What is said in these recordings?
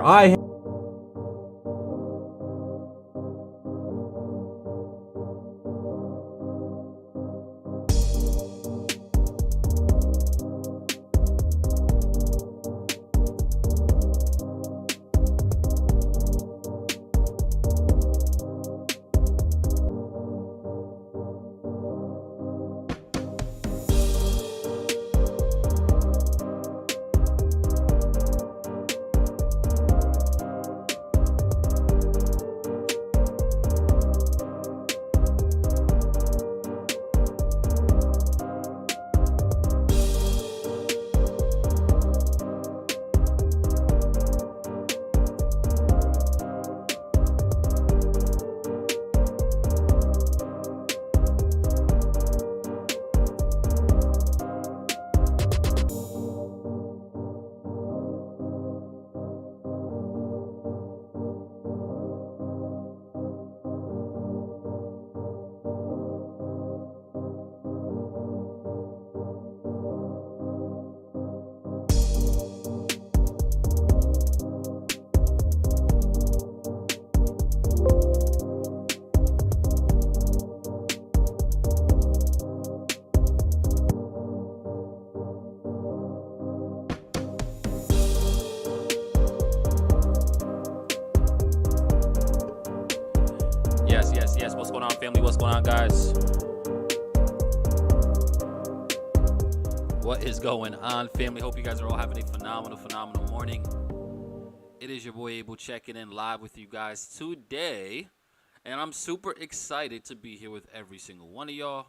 I Yes. What's going on, family? What's going on, guys? What is going on, family? Hope you guys are all having a phenomenal morning. It is your boy Abel checking in live with you guys today, and I'm super excited to be here with every single one of y'all.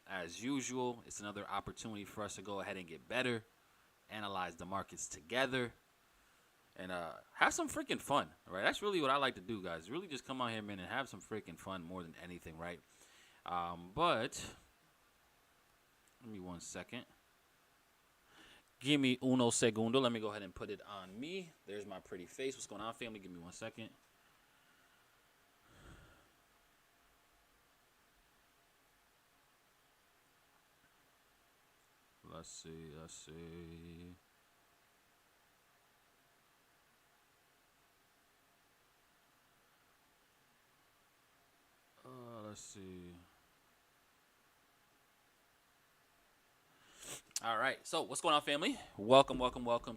As usual, it's another opportunity for us to go ahead and get better, analyze the markets together, and have some freaking fun, right? That's really what I like to do, guys. Really just come out here, man, and have some freaking fun more than anything, right? But give me 1 second. Give me uno segundo. Let me go ahead and put it on me. There's my pretty face. What's going on, family? Give me 1 second. Let's see. Let's see. All right. So what's going on, family? Welcome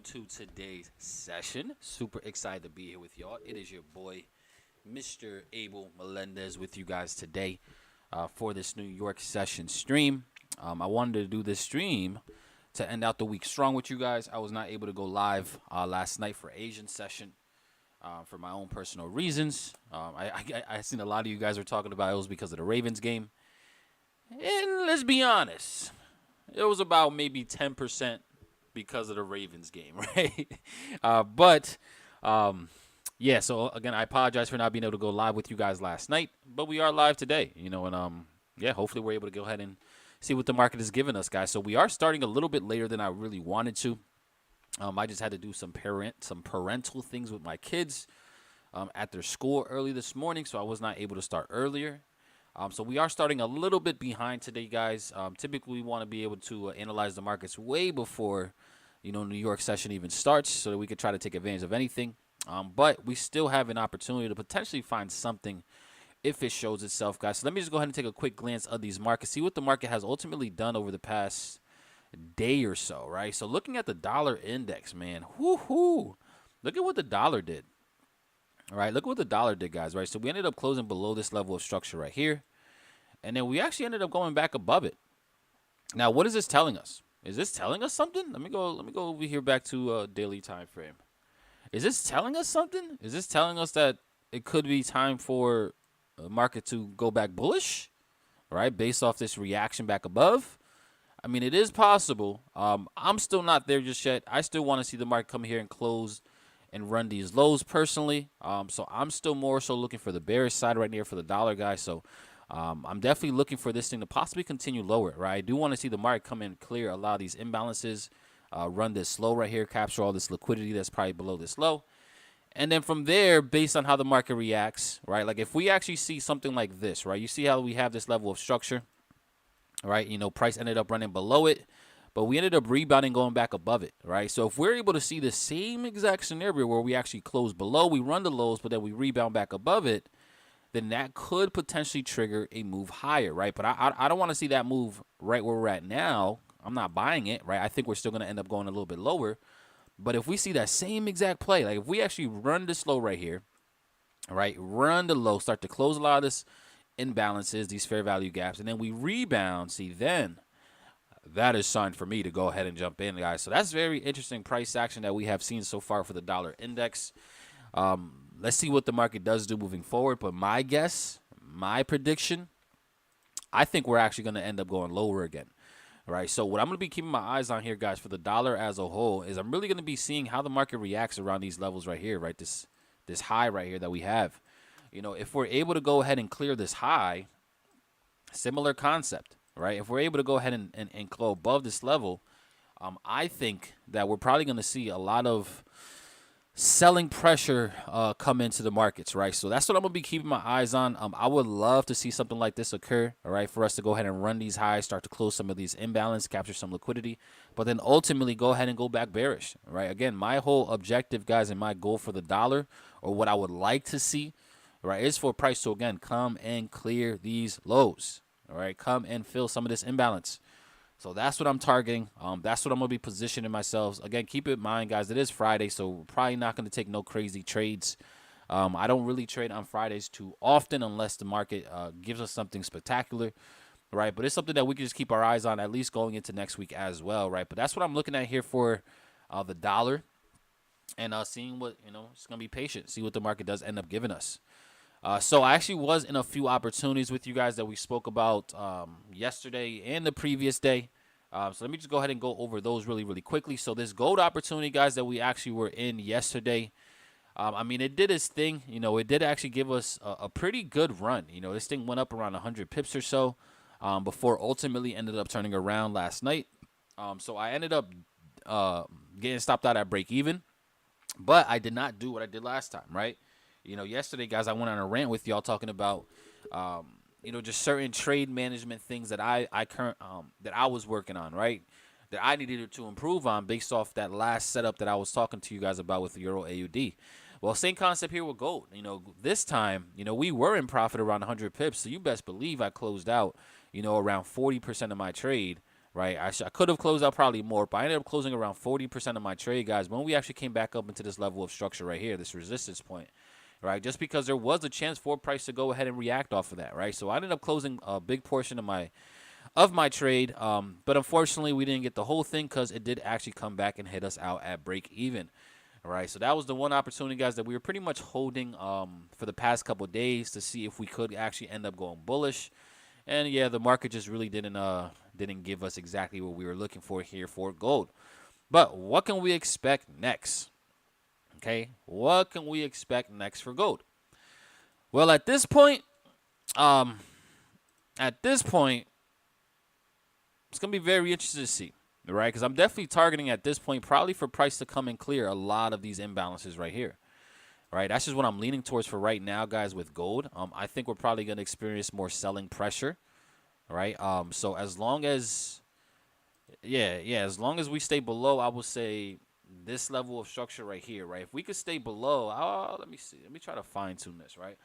to today's session. Super excited to be here with y'all. It is your boy, Mr. Abel Melendez, with you guys today for this New York session stream. I wanted to do this stream to end out the week strong with you guys. I was not able to go live last night for Asian session for my own personal reasons. I seen a lot of you guys were talking about it was because of the Ravens game. And let's be honest, it was about maybe 10% because of the Ravens game, right? Yeah, so again, I apologize for not being able to go live with you guys last night, but we are live today, and yeah, hopefully we're able to go ahead and see what the market is giving us, guys. So we are starting a little bit later than I really wanted to. I just had to do some parental things with my kids at their school early this morning, so I was not able to start earlier. So we are starting a little bit behind today, guys. Typically, we want to be able to analyze the markets way before, New York session even starts so that we could try to take advantage of anything. But we still have an opportunity to potentially find something if it shows itself, guys. So let me just go ahead and take a quick glance of these markets, see what the market has ultimately done over the past day or so, right? So looking at the dollar index, man, look at what the dollar did. All right, look what the dollar did, guys, right? So we ended up closing below this level of structure right here. And then we actually ended up going back above it. Now, what is this telling us? Is this telling us something? Let me go over here back to daily time frame. Is this telling us something? Is this telling us that it could be time for the market to go back bullish, right? Based off this reaction back above. I mean, it is possible. I'm still not there just yet. I still want to see the market come here and close and run these lows personally. So I'm still more so looking for the bearish side right here for the dollar, guys. So I'm definitely looking for this thing to possibly continue lower, right? I do want to see the market come in clear a lot of these imbalances, run this low right here, capture all this liquidity that's probably below this low. And then from there, based on how the market reacts, right? Like if we actually see something like this, right? You see how we have this level of structure, right? You know, price ended up running below it, but we ended up rebounding going back above it, right? So if we're able to see the same exact scenario where we actually close below, we run the lows, but then we rebound back above it, then that could potentially trigger a move higher, right? But I don't want to see that move right where we're at now. I'm not buying it, right? I think we're still going to end up going a little bit lower. But if we see that same exact play, like if we actually run this low right here, right, run the low, start to close a lot of this imbalances, these fair value gaps, and then we rebound, see, then that is sign for me to go ahead and jump in, guys. So that's very interesting price action that we have seen so far for the dollar index. Let's see what the market does do moving forward. But my guess, my prediction, I think we're actually going to end up going lower again. Right, so what I'm going to be keeping my eyes on here, guys, for the dollar as a whole is I'm really going to be seeing how the market reacts around these levels right here, right? This high right here that we have. You know, if we're able to go ahead and clear this high, similar concept, right? If we're able to go ahead and close above this level, I think that we're probably going to see a lot of selling pressure come into the markets, right? So that's what I'm gonna be keeping my eyes on. I would love to see something like this occur, all right, for us to go ahead and run these highs, start to close some of these imbalance, capture some liquidity, but then ultimately go ahead and go back bearish, right? Again, my whole objective, guys, and my goal for the dollar, or what I would like to see, right, is for price to again come and clear these lows, all right, come and fill some of this imbalance. So that's what I'm targeting. That's what I'm going to be positioning myself. Again, keep in mind, guys, it is Friday, so we're probably not going to take no crazy trades. I don't really trade on Fridays too often unless the market gives us something spectacular, right? But it's something that we can just keep our eyes on, at least going into next week as well, right? But that's what I'm looking at here for the dollar, and seeing what, you know, it's going to be patient, see what the market does end up giving us. So I actually was in a few opportunities with you guys that we spoke about yesterday and the previous day. So let me just go ahead and go over those really, really quickly. So this gold opportunity, guys, that we actually were in yesterday, I mean, it did its thing. You know, it did actually give us a pretty good run. You know, this thing went up around 100 pips or so before ultimately ended up turning around last night. So I ended up getting stopped out at break even, but I did not do what I did last time, right? You know, yesterday, guys, I went on a rant with y'all talking about, you know, just certain trade management things that that I was working on, right? That I needed to improve on based off that last setup that I was talking to you guys about with the EURUSD. Well, same concept here with gold. You know, this time, you know, we were in profit around 100 pips, so you best believe I closed out, you know, around 40% of my trade. Right, I could have closed out probably more, but I ended up closing around 40% of my trade, guys, when we actually came back up into this level of structure right here, this resistance point. Right, just because there was a chance for price to go ahead and react off of that, right? So I ended up closing a big portion of my trade, but unfortunately we didn't get the whole thing because it did actually come back and hit us out at break even. All right, so that was the one opportunity, guys, that we were pretty much holding for the past couple of days to see if we could actually end up going bullish. And yeah, the market just really didn't give us exactly what we were looking for here for gold. But what can we expect next? Okay, what can we expect next for gold? Well, at this point, it's gonna be very interesting to see, right? Because I'm definitely targeting at this point probably for price to come and clear a lot of these imbalances right here, right? That's just what I'm leaning towards for right now, guys, with gold. I think we're probably gonna experience more selling pressure, right? So as long as, as long as we stay below, I will say, this level of structure right here, right? If we could stay below, let me see. Let me try to fine tune this, right?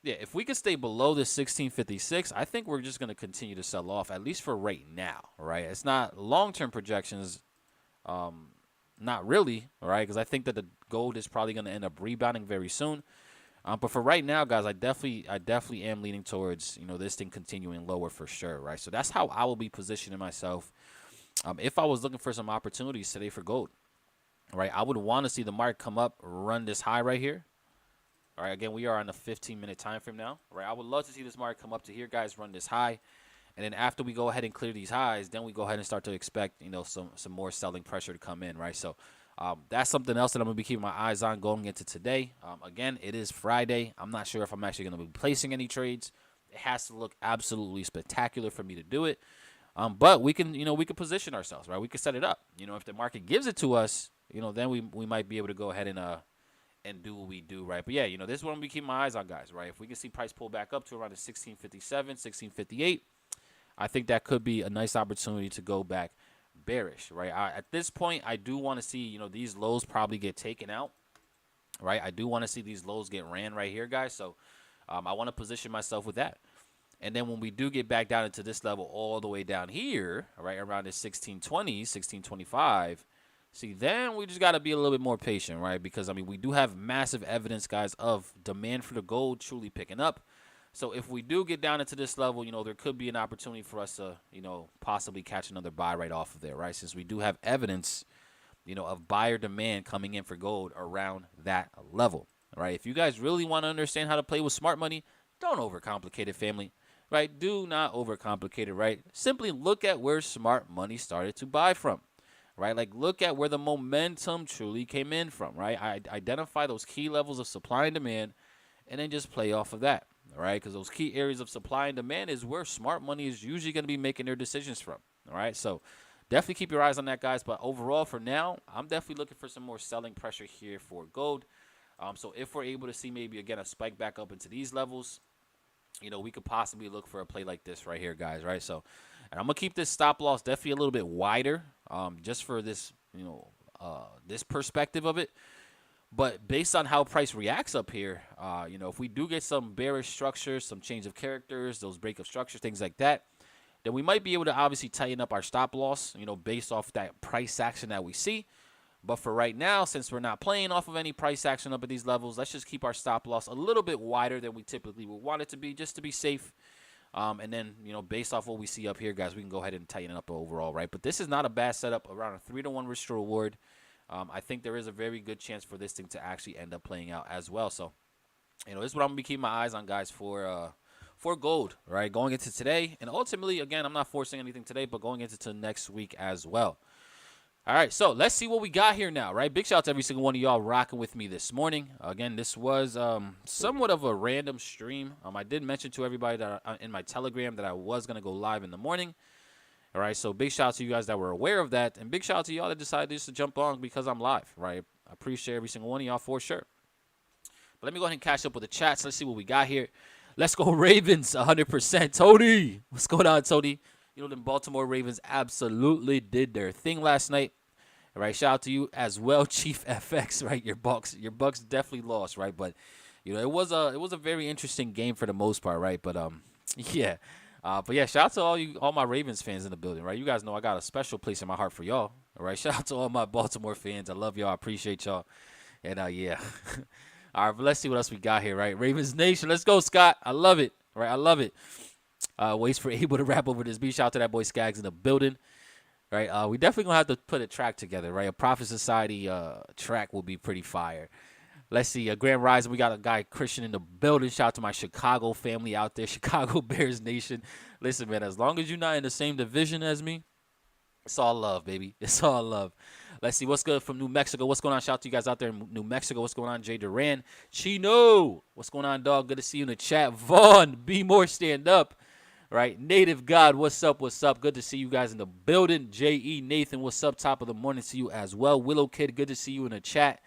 Yeah, if we could stay below this 1656, I think we're just going to continue to sell off, at least for right now, right? It's not long-term projections, not really, all right? Because I think that the gold is probably going to end up rebounding very soon. But for right now, guys, I definitely am leaning towards, you know, this thing continuing lower for sure, right? So that's how I will be positioning myself. If I was looking for some opportunities today for gold, right, I would want to see the market come up, run this high right here. All right, again, we are on a 15-minute time frame now, right? I would love to see this market come up to here, guys, run this high. And then after we go ahead and clear these highs, then we go ahead and start to expect, you know, some more selling pressure to come in, right? So that's something else that I'm going to be keeping my eyes on going into today. Again, it is Friday. I'm not sure if I'm actually going to be placing any trades. It has to look absolutely spectacular for me to do it. But we can, you know, we can position ourselves, right? We can set it up. You know, if the market gives it to us, you know, then we might be able to go ahead and do what we do, right? But yeah, you know, this is what I'm going to be keeping my eyes on, guys, right? If we can see price pull back up to around the 1657, 1658, I think that could be a nice opportunity to go back bearish, right? At this point, I do want to see, you know, these lows probably get taken out, right? I do want to see these lows get ran right here, guys. So I want to position myself with that. And then when we do get back down into this level all the way down here, right, around the 1620, 1625, see, then we just got to be a little bit more patient, right? Because, I mean, we do have massive evidence, guys, of demand for the gold truly picking up. So if we do get down into this level, you know, there could be an opportunity for us to, you know, possibly catch another buy right off of there, right? Since we do have evidence, you know, of buyer demand coming in for gold around that level, right? If you guys really want to understand how to play with smart money, don't overcomplicate it, family, right? Do not overcomplicate it, right? Simply look at where smart money started to buy from, right? Like, look at where the momentum truly came in from, right? I identify those key levels of supply and demand and then just play off of that. All right, because those key areas of supply and demand is where smart money is usually going to be making their decisions from. All right, so definitely keep your eyes on that, guys. But overall, for now, I'm definitely looking for some more selling pressure here for gold. So if we're able to see maybe, again, a spike back up into these levels, you know, we could possibly look for a play like this right here, guys, right? So, and I'm going to keep this stop loss definitely a little bit wider just for this, you know, this perspective of it. But based on how price reacts up here, you know, if we do get some bearish structures, some change of characters, those breakup structures, things like that, then we might be able to obviously tighten up our stop loss, you know, based off that price action that we see. But for right now, since we're not playing off of any price action up at these levels, let's just keep our stop loss a little bit wider than we typically would want it to be, just to be safe. And then, you know, based off what we see up here, guys, we can go ahead and tighten it up overall, right? But this is not a bad setup, around a 3-to-1 risk to reward. I think there is a very good chance for this thing to actually end up playing out as well. So, you know, this is what I'm going to be keeping my eyes on, guys, for gold, right? Going into today. And ultimately, again, I'm not forcing anything today, but going into next week as well. All right, so let's see what we got here now, right? Big shout out to every single one of y'all rocking with me this morning. Again, this was somewhat of a random stream. I did mention to everybody that in my Telegram that I was going to go live in the morning. All right, so big shout out to you guys that were aware of that, and big shout out to y'all that decided just to jump on because I'm live, right? I appreciate every single one of y'all for sure. But let me go ahead and catch up with the chats. Let's see what we got here. Let's go Ravens, 100%. Tony, what's going on, Tony? You know, the Baltimore Ravens absolutely did their thing last night. All right, shout out to you as well, Chief FX, right? Your Bucks definitely lost, right? But you know, it was a very interesting game for the most part, right? But yeah. But yeah, shout out to all my Ravens fans in the building, right? You guys know I got a special place in my heart for y'all, all right? Shout out to all my Baltimore fans. I love y'all. I appreciate y'all. And yeah. All right, but let's see what else we got here, right? Ravens Nation, let's go, Scott. I love it, all right? I love it. Waits for Abel to wrap over this beat. Shout out to that boy Skaggs in the building, right? We definitely going to have to put a track together, right? A Prophet Society track will be pretty fire. Let's see, Grand Rising, we got a guy, Christian, in the building. Shout out to my Chicago family out there, Chicago Bears Nation. Listen, man, as long as you're not in the same division as me, it's all love, baby. It's all love. Let's see, what's good from New Mexico? What's going on? Shout out to you guys out there in New Mexico. What's going on, Jay Duran? Chino, what's going on, dog? Good to see you in the chat. Vaughn, be more, stand up. Right, Native God, what's up, what's up? Good to see you guys in the building. J.E. Nathan, what's up? Top of the morning to you as well. Willow Kid, good to see you in the chat.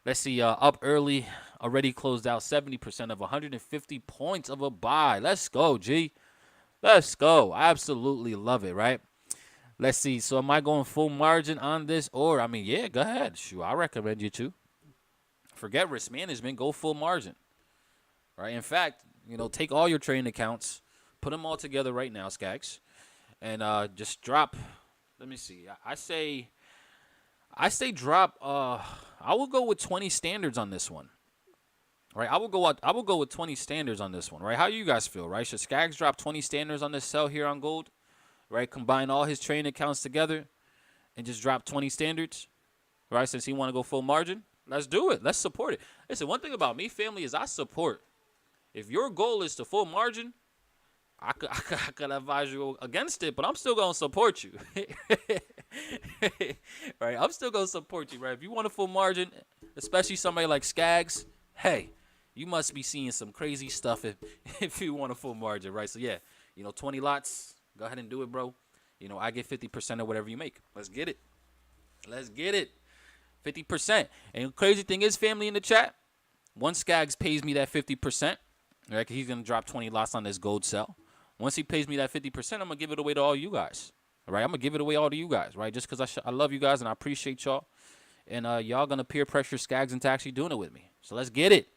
Let's see, up early, already closed out 70% of 150 points of a buy. Let's go, G. Let's go. I absolutely love it, right? Let's see. So am I going full margin on this? Or, I mean, yeah, go ahead. Shoot, I recommend you to. Forget risk management. Go full margin, right? In fact, you know, take all your trading accounts, put them all together right now, Skaggs, and just drop. Let me see. I say drop. I will go with 20 standards on this one. right? I will go with 20 standards on this one, right? How you guys feel, right? Should Skaggs drop 20 standards on this sell here on gold, right? Combine all his trading accounts together and just drop 20 standards, right? Since he want to go full margin, let's do it. Let's support it. Listen, one thing about me, family, is I support. If your goal is to full margin, I could advise you against it, but I'm still gonna support you. Right? I'm still gonna support you, right? If you want a full margin, especially somebody like Skaggs, hey, you must be seeing some crazy stuff if you want a full margin, right? So yeah, 20 lots, go ahead and do it, bro. I get 50% of whatever you make. Let's get it. Let's get it. 50%. And the crazy thing is, family in the chat, once Skaggs pays me that 50%, right? 'Cause he's gonna drop 20 lots on this gold sell. Once he pays me that 50%, I'm going to give it away to all you guys. All right? I'm going to give it away all to you guys, right? Just because I love you guys and I appreciate y'all. And y'all going to peer pressure Skaggs into actually doing it with me. So let's get it.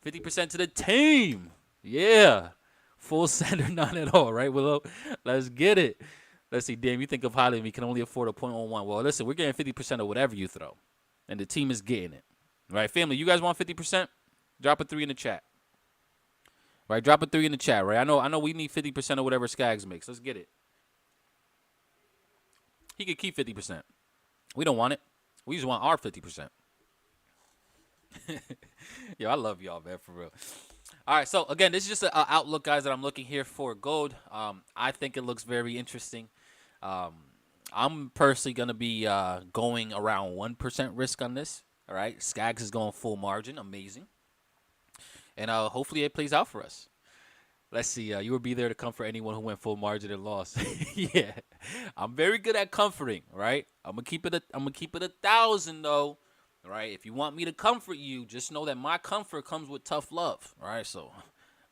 50% to the team. Yeah. Full sender, none at all, right, Willow? Let's get it. Let's see. Damn, you think of highly of me, can only afford a 0.11. Well, listen, we're getting 50% of whatever you throw. And the team is getting it. All right, family, you guys want 50%? Drop a 3 in the chat. Right, drop a 3 in the chat, right? I know we need 50% of whatever Skaggs makes. Let's get it. He could keep 50%. We don't want it. We just want our 50%. Yo, I love y'all, man, for real. All right, so again, this is just an outlook, guys, that I'm looking here for gold. I think it looks very interesting. I'm personally going to be going around 1% risk on this. All right, Skaggs is going full margin. Amazing. And hopefully it plays out for us. Let's see. You will be there to comfort anyone who went full margin and lost. Yeah, I'm very good at comforting. Right. I'm gonna keep it 1,000 though. Right. If you want me to comfort you, just know that my comfort comes with tough love. All right. So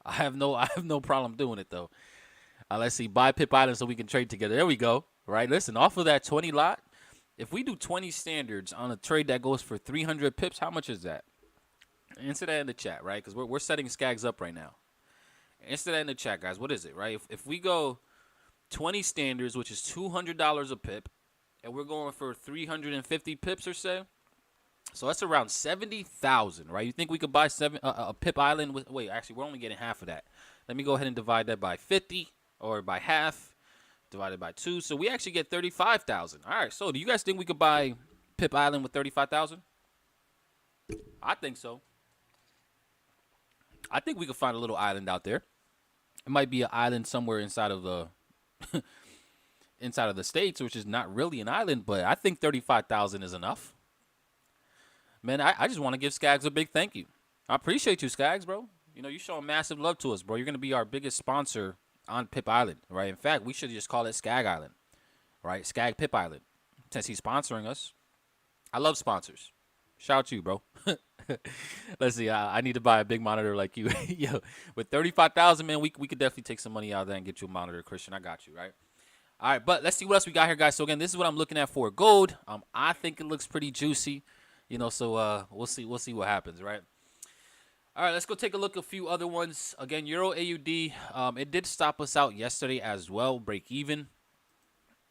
I have no problem doing it though. Let's see. Buy Pip Island so we can trade together. There we go. Right. Listen. Off of that 20 lot, if we do 20 standards on a trade that goes for 300 pips, how much is that? Answer that in the chat, right? Because we're setting Skaggs up right now. Answer that in the chat, guys. What is it, right? If we go 20 standards, which is $200 a pip, and we're going for 350 pips or so that's around 70,000, right? You think we could buy a Pip Island with? Wait, actually, we're only getting half of that. Let me go ahead and divide that by 50 or by half, divided by 2. So we actually get 35,000. All right. So do you guys think we could buy Pip Island with 35,000? I think so. I think we could find a little island out there. It might be an island somewhere inside of the states, which is not really an island, but I think 35,000 is enough. Man, I just want to give Skaggs a big thank you. I appreciate you, Skaggs, bro. You showing massive love to us, bro. You're gonna be our biggest sponsor on Pip Island, right? In fact, we should just call it Skag Island, right? Skag Pip Island, since he's sponsoring us. I love sponsors. Shout out to you, bro. Let's see. I need to buy a big monitor like you. Yo, with 35,000, man, we could definitely take some money out there and get you a monitor, Christian. I got you, right? All right, but let's see what else we got here, guys. So again, this is what I'm looking at for gold. I think it looks pretty juicy, So we'll see what happens, right? All right, let's go take a look at a few other ones. Again, Euro AUD. It did stop us out yesterday as well, break even.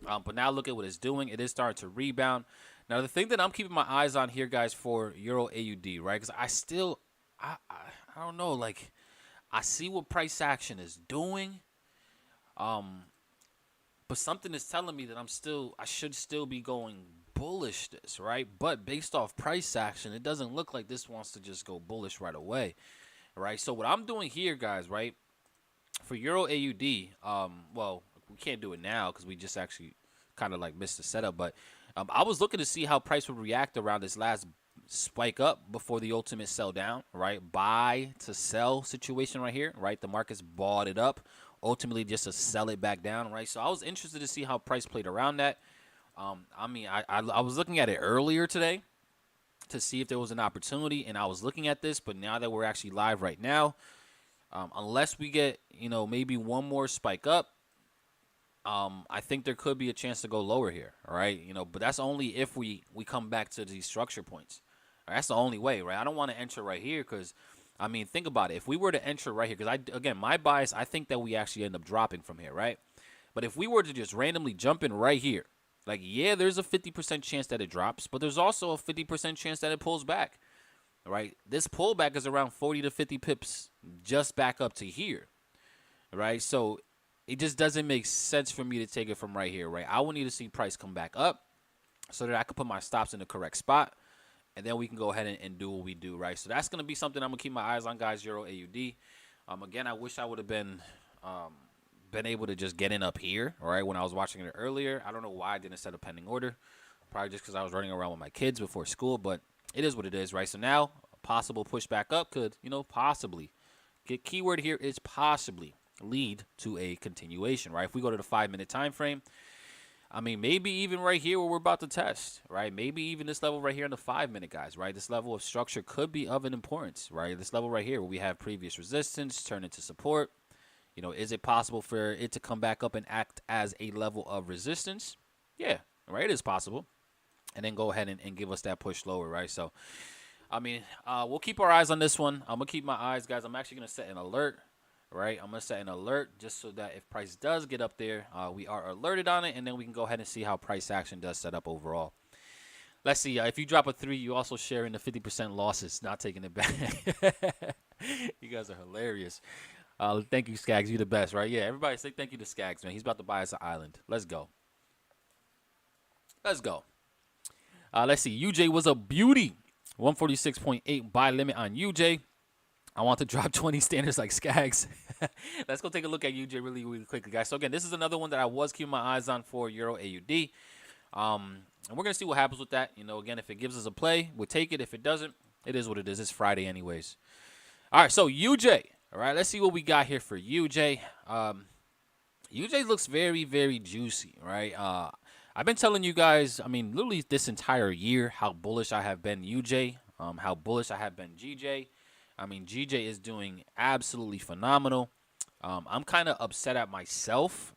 But now look at what it's doing. It is starting to rebound. Now, the thing that I'm keeping my eyes on here, guys, for Euro AUD, right? Because I don't know, like, I see what price action is doing. But something is telling me that I should still be going bullish this, right? But based off price action, it doesn't look like this wants to just go bullish right away, right? So what I'm doing here, guys, right, for Euro AUD, well, we can't do it now because we just actually kind of like missed the setup, but I was looking to see how price would react around this last spike up before the ultimate sell down, right? Buy to sell situation right here, right? The market's bought it up, ultimately just to sell it back down, right? So I was interested to see how price played around that. I was looking at it earlier today to see if there was an opportunity, and I was looking at this, but now that we're actually live right now, unless we get, maybe one more spike up, I think there could be a chance to go lower here, all right? But that's only if we come back to these structure points. Right? That's the only way, right? I don't want to enter right here because, think about it. If we were to enter right here, because, again, my bias, I think that we actually end up dropping from here, right? But if we were to just randomly jump in right here, like, yeah, there's a 50% chance that it drops, but there's also a 50% chance that it pulls back. right? This pullback is around 40 to 50 pips just back up to here, right? So it just doesn't make sense for me to take it from right here, right? I will need to see price come back up so that I can put my stops in the correct spot, and then we can go ahead and do what we do, right? So that's going to be something I'm going to keep my eyes on, guys, Euro AUD. Again, I wish I would have been able to just get in up here, all right, when I was watching it earlier. I don't know why I didn't set a pending order. Probably just because I was running around with my kids before school, but it is what it is, right? So now, a possible push back up could, possibly, keyword here is possibly, lead to a continuation, right? If we go to the 5-minute time frame, I mean, maybe even right here where we're about to test, right? Maybe even this level right here in the 5-minute, guys, right? This level of structure could be of an importance, right? This level right here where we have previous resistance turn into support. Is it possible for it to come back up and act as a level of resistance? Yeah, right, it is possible. And then go ahead and give us that push lower, right? So, I mean, we'll keep our eyes on this one. I'm going to keep my eyes, guys. I'm actually going to set an alert. Right, I'm going to set an alert just so that if price does get up there, we are alerted on it, and then we can go ahead and see how price action does set up overall. Let's see. If you drop a 3, you also share in the 50% losses, not taking it back. You guys are hilarious. Thank you, Skaggs. You're the best, right? Yeah, everybody say thank you to Skaggs, man. He's about to buy us an island. Let's go. Let's go. Let's see. UJ was a beauty. 146.8 buy limit on UJ. I want to drop 20 standards like Skaggs. Let's go take a look at UJ really, really quickly, guys. So, again, this is another one that I was keeping my eyes on for Euro AUD. And we're going to see what happens with that. Again, if it gives us a play, we'll take it. If it doesn't, it is what it is. It's Friday anyways. All right, so UJ. All right, let's see what we got here for UJ. UJ looks very, very juicy, right? I've been telling you guys, I mean, literally this entire year how bullish I have been UJ, how bullish I have been GJ. I mean, GJ is doing absolutely phenomenal. I'm kind of upset at myself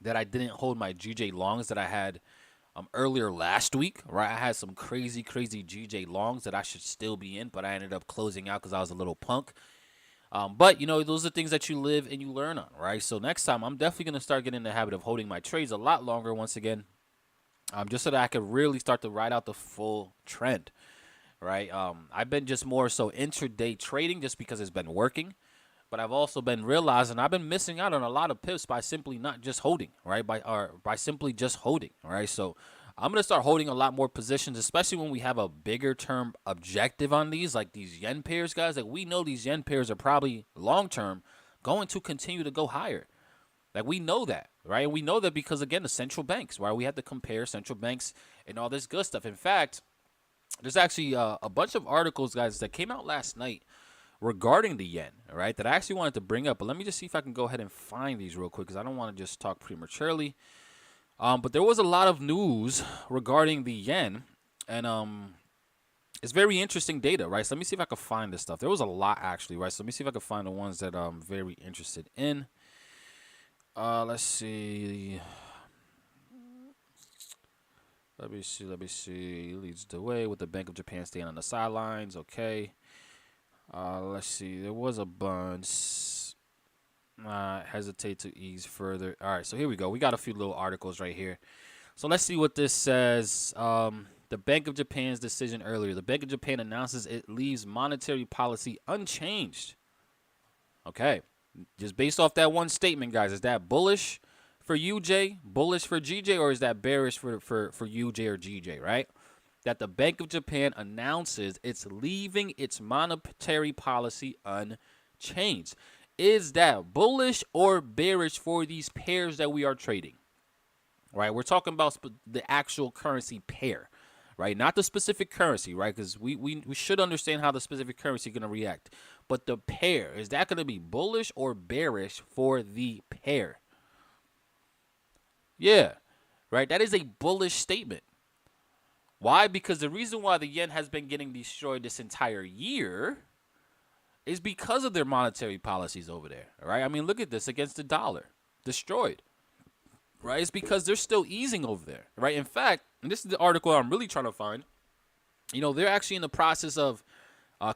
that I didn't hold my GJ longs that I had earlier last week, right? I had some crazy, crazy GJ longs that I should still be in, but I ended up closing out because I was a little punk. But, those are things that you live and you learn on, right? So next time, I'm definitely going to start getting in the habit of holding my trades a lot longer once again, just so that I could really start to ride out the full trend. Right, I've been just more so intraday trading just because it's been working, but I've also been realizing I've been missing out on a lot of pips by simply not just holding, right? By simply just holding, all right? So I'm gonna start holding a lot more positions, especially when we have a bigger term objective on these, like these yen pairs, guys. Like we know these yen pairs are probably long term going to continue to go higher. Like we know that, right? And we know that because again, the central banks, right? We have to compare central banks and all this good stuff. In fact, there's actually a bunch of articles, guys, that came out last night regarding the yen, all right, that I actually wanted to bring up. But let me just see if I can go ahead and find these real quick because I don't want to just talk prematurely. But there was a lot of news regarding the yen, and it's very interesting data, right? So let me see if I can find this stuff. There was a lot, actually, right? So let me see if I can find the ones that I'm very interested in. Let's see. Let me see. Leads the way with the Bank of Japan staying on the sidelines. Okay. Let's see. There was a bunch. Hesitate to ease further. All right. So here we go. We got a few little articles right here. So let's see what this says. The Bank of Japan's decision earlier. The Bank of Japan announces it leaves monetary policy unchanged. Okay. Just based off that one statement, guys, is that bullish for UJ, bullish for GJ, or is that bearish for UJ or GJ, right? That the Bank of Japan announces it's leaving its monetary policy unchanged. Is that bullish or bearish for these pairs that we are trading? Right? We're talking about the actual currency pair, right? Not the specific currency, right? Because we should understand how the specific currency is going to react. But the pair, is that going to be bullish or bearish for the pair? Yeah, right? That is a bullish statement. Why? Because the reason why the yen has been getting destroyed this entire year is because of their monetary policies over there, right? I mean, look at this against the dollar. Destroyed, right? It's because they're still easing over there, right? In fact, and this is the article I'm really trying to find, they're actually in the process of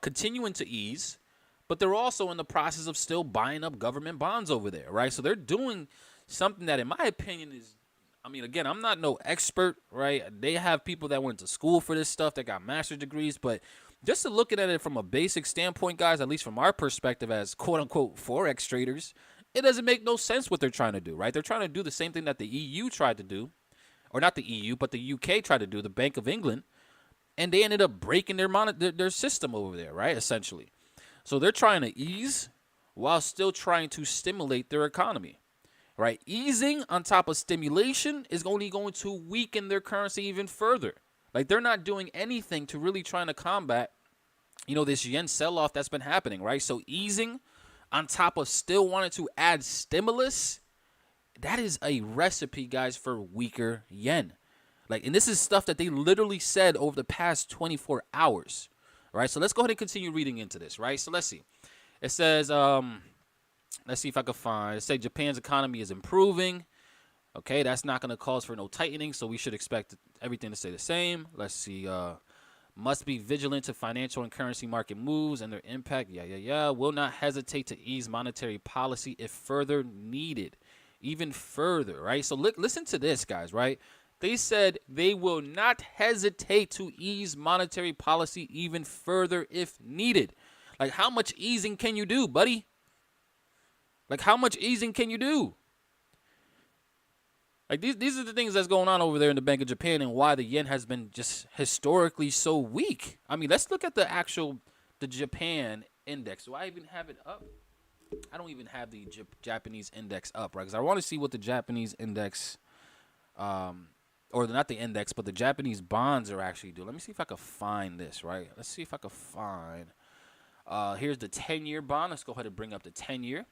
continuing to ease, but they're also in the process of still buying up government bonds over there, right? So they're doing something that, in my opinion, is, I mean, again, I'm not no expert, right? They have people that went to school for this stuff that got master's degrees, but just to looking at it from a basic standpoint, guys, at least from our perspective as quote-unquote Forex traders, it doesn't make no sense what they're trying to do, right? They're trying to do the same thing that the EU tried to do, or not the EU, but the UK tried to do, the Bank of England, and they ended up breaking their system over there, right, essentially. So they're trying to ease while still trying to stimulate their economy, right? Easing on top of stimulation is only going to weaken their currency even further. Like, they're not doing anything to really trying to combat, this yen sell-off that's been happening, right? So easing on top of still wanting to add stimulus, that is a recipe, guys, for weaker yen. Like, and this is stuff that they literally said over the past 24 hours, right? So let's go ahead and continue reading into this, right? So let's see. It says, let's see if I can find, it says Japan's economy is improving. Okay, that's not going to cause for no tightening, so we should expect everything to stay the same. Let's see. Must be vigilant to financial and currency market moves and their impact. Will not hesitate to ease monetary policy if further needed. Even further, right? So listen to this, guys, right? They said they will not hesitate to ease monetary policy even further if needed. Like, how much easing can you do, buddy? Like, how much easing can you do? Like, these are the things that's going on over there in the Bank of Japan and why the yen has been just historically so weak. I mean, let's look at the Japan index. Do I even have it up? I don't even have the Japanese index up, right? Because I want to see what the Japanese index, or not the index, but the Japanese bonds are actually doing. Let me see if I can find this, right? Let's see if I can find. Here's the 10-year bond. Let's go ahead and bring up the 10-year.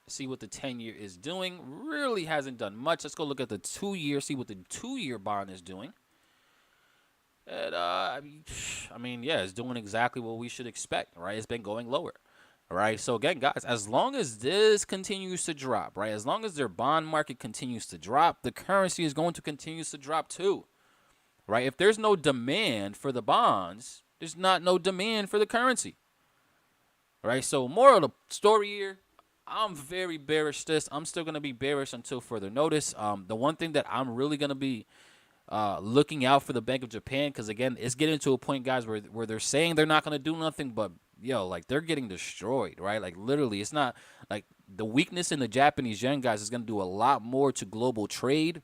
See what the 10-year is doing. Really hasn't done much. Let's go look at the 2-year, see what the 2-year bond is doing. And, I mean, yeah, it's doing exactly what we should expect, right? It's been going lower, right? So, again, guys, as long as this continues to drop, right, as long as their bond market continues to drop, the currency is going to continue to drop too, right? If there's no demand for the bonds, there's no demand for the currency, right? So, moral of the story here, I'm very bearish this. I'm still going to be bearish until further notice. The one thing that I'm really going to be looking out for the Bank of Japan, because, again, it's getting to a point, guys, where they're saying they're not going to do nothing, but, like, they're getting destroyed, right? Like, literally, it's not, like, the weakness in the Japanese yen, guys, is going to do a lot more to global trade,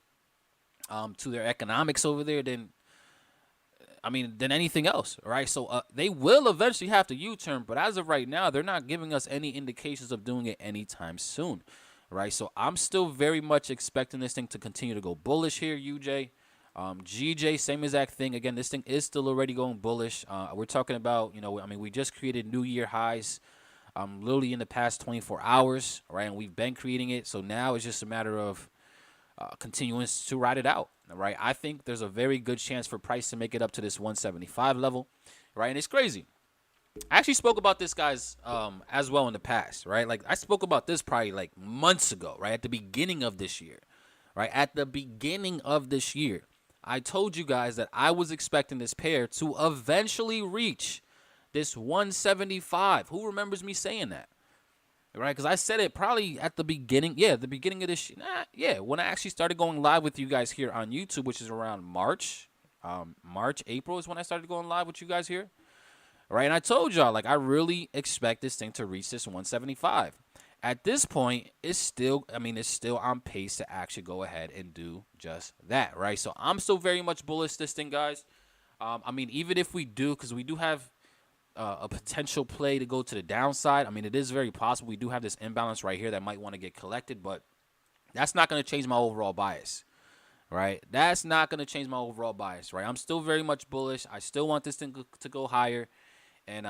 to their economics over there than anything else, right? So they will eventually have to U-turn, but as of right now, they're not giving us any indications of doing it anytime soon, right? So I'm still very much expecting this thing to continue to go bullish here, UJ. GJ, same exact thing. Again, this thing is still already going bullish. We're talking about, we just created new year highs literally in the past 24 hours, right? And we've been creating it, so now it's just a matter of continuing to ride it out, right? I think there's a very good chance for price to make it up to this 175 level, right? And it's crazy. I actually spoke about this, guys, as well in the past, right? Like, I spoke about this probably like months ago, right? At the beginning of this year, right? At the beginning of this year, I told you guys that I was expecting this pair to eventually reach this 175. Who remembers me saying that? Right, because I said it probably at the beginning, the beginning of this, when I actually started going live with you guys here on YouTube, which is around March, April is when I started going live with you guys here, right? And I told y'all, like, I really expect this thing to reach this 175. At this point, it's still on pace to actually go ahead and do just that, right? So I'm still very much bullish this thing, guys. Even if we do, because we do have a potential play to go to the downside. It is very possible. We do have this imbalance right here that might want to get collected, but that's not going to change my overall bias, right? That's not going to change my overall bias, right? I'm still very much bullish. I still want this thing to go higher, and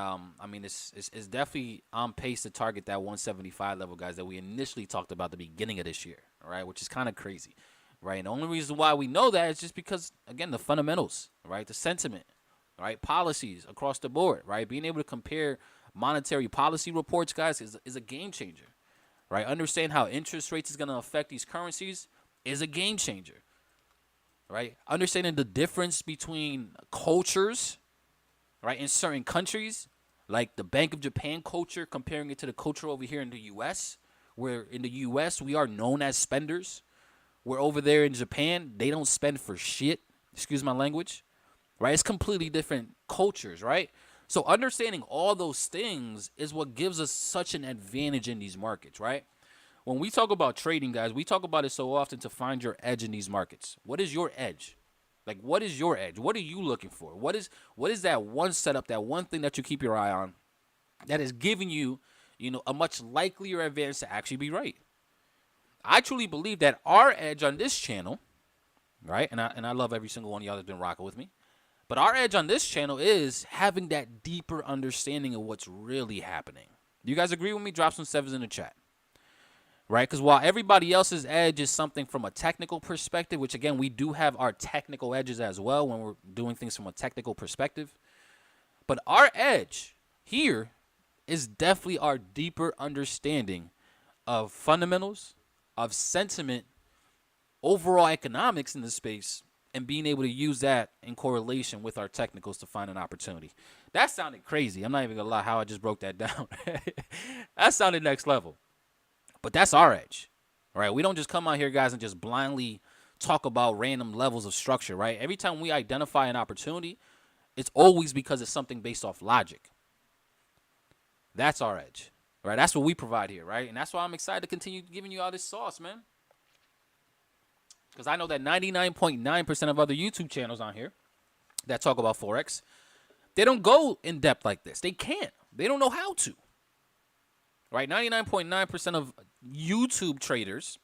it's definitely on pace to target that 175 level, guys, that we initially talked about the beginning of this year, all right, which is kind of crazy, right? And the only reason why we know that is just because, again, the fundamentals, right, the sentiment, right, policies across the board, right? Being able to compare monetary policy reports, guys, is a game changer, right? Understand how interest rates is going to affect these currencies is a game changer, right? Understanding the difference between cultures, right, in certain countries, like the Bank of Japan culture, comparing it to the culture over here in the U.S., where in the U.S. we are known as spenders, where over there in Japan, they don't spend for shit, excuse my language. Right, it's completely different cultures, right? So understanding all those things is what gives us such an advantage in these markets, right? When we talk about trading, guys, we talk about it so often to find your edge in these markets. What is your edge? Like, what is your edge? What are you looking for? What is that one setup, that one thing that you keep your eye on that is giving you, a much likelier advantage to actually be right? I truly believe that our edge on this channel, right? And I love every single one of y'all that's been rocking with me. But our edge on this channel is having that deeper understanding of what's really happening. Do you guys agree with me? Drop some sevens in the chat. Right? Because while everybody else's edge is something from a technical perspective, which again, we do have our technical edges as well when we're doing things from a technical perspective. But our edge here is definitely our deeper understanding of fundamentals, of sentiment, overall economics in the space, and being able to use that in correlation with our technicals to find an opportunity. That sounded crazy. I'm not even gonna lie how I just broke that down. That sounded next level. But that's our edge, right? We don't just come out here, guys, and just blindly talk about random levels of structure, right? Every time we identify an opportunity, it's always because it's something based off logic. That's our edge, right? That's what we provide here, right? And that's why I'm excited to continue giving you all this sauce, man. Because I know that 99.9% of other YouTube channels on here that talk about Forex, they don't go in depth like this. They can't. They don't know how to. Right? 99.9% of YouTube traders,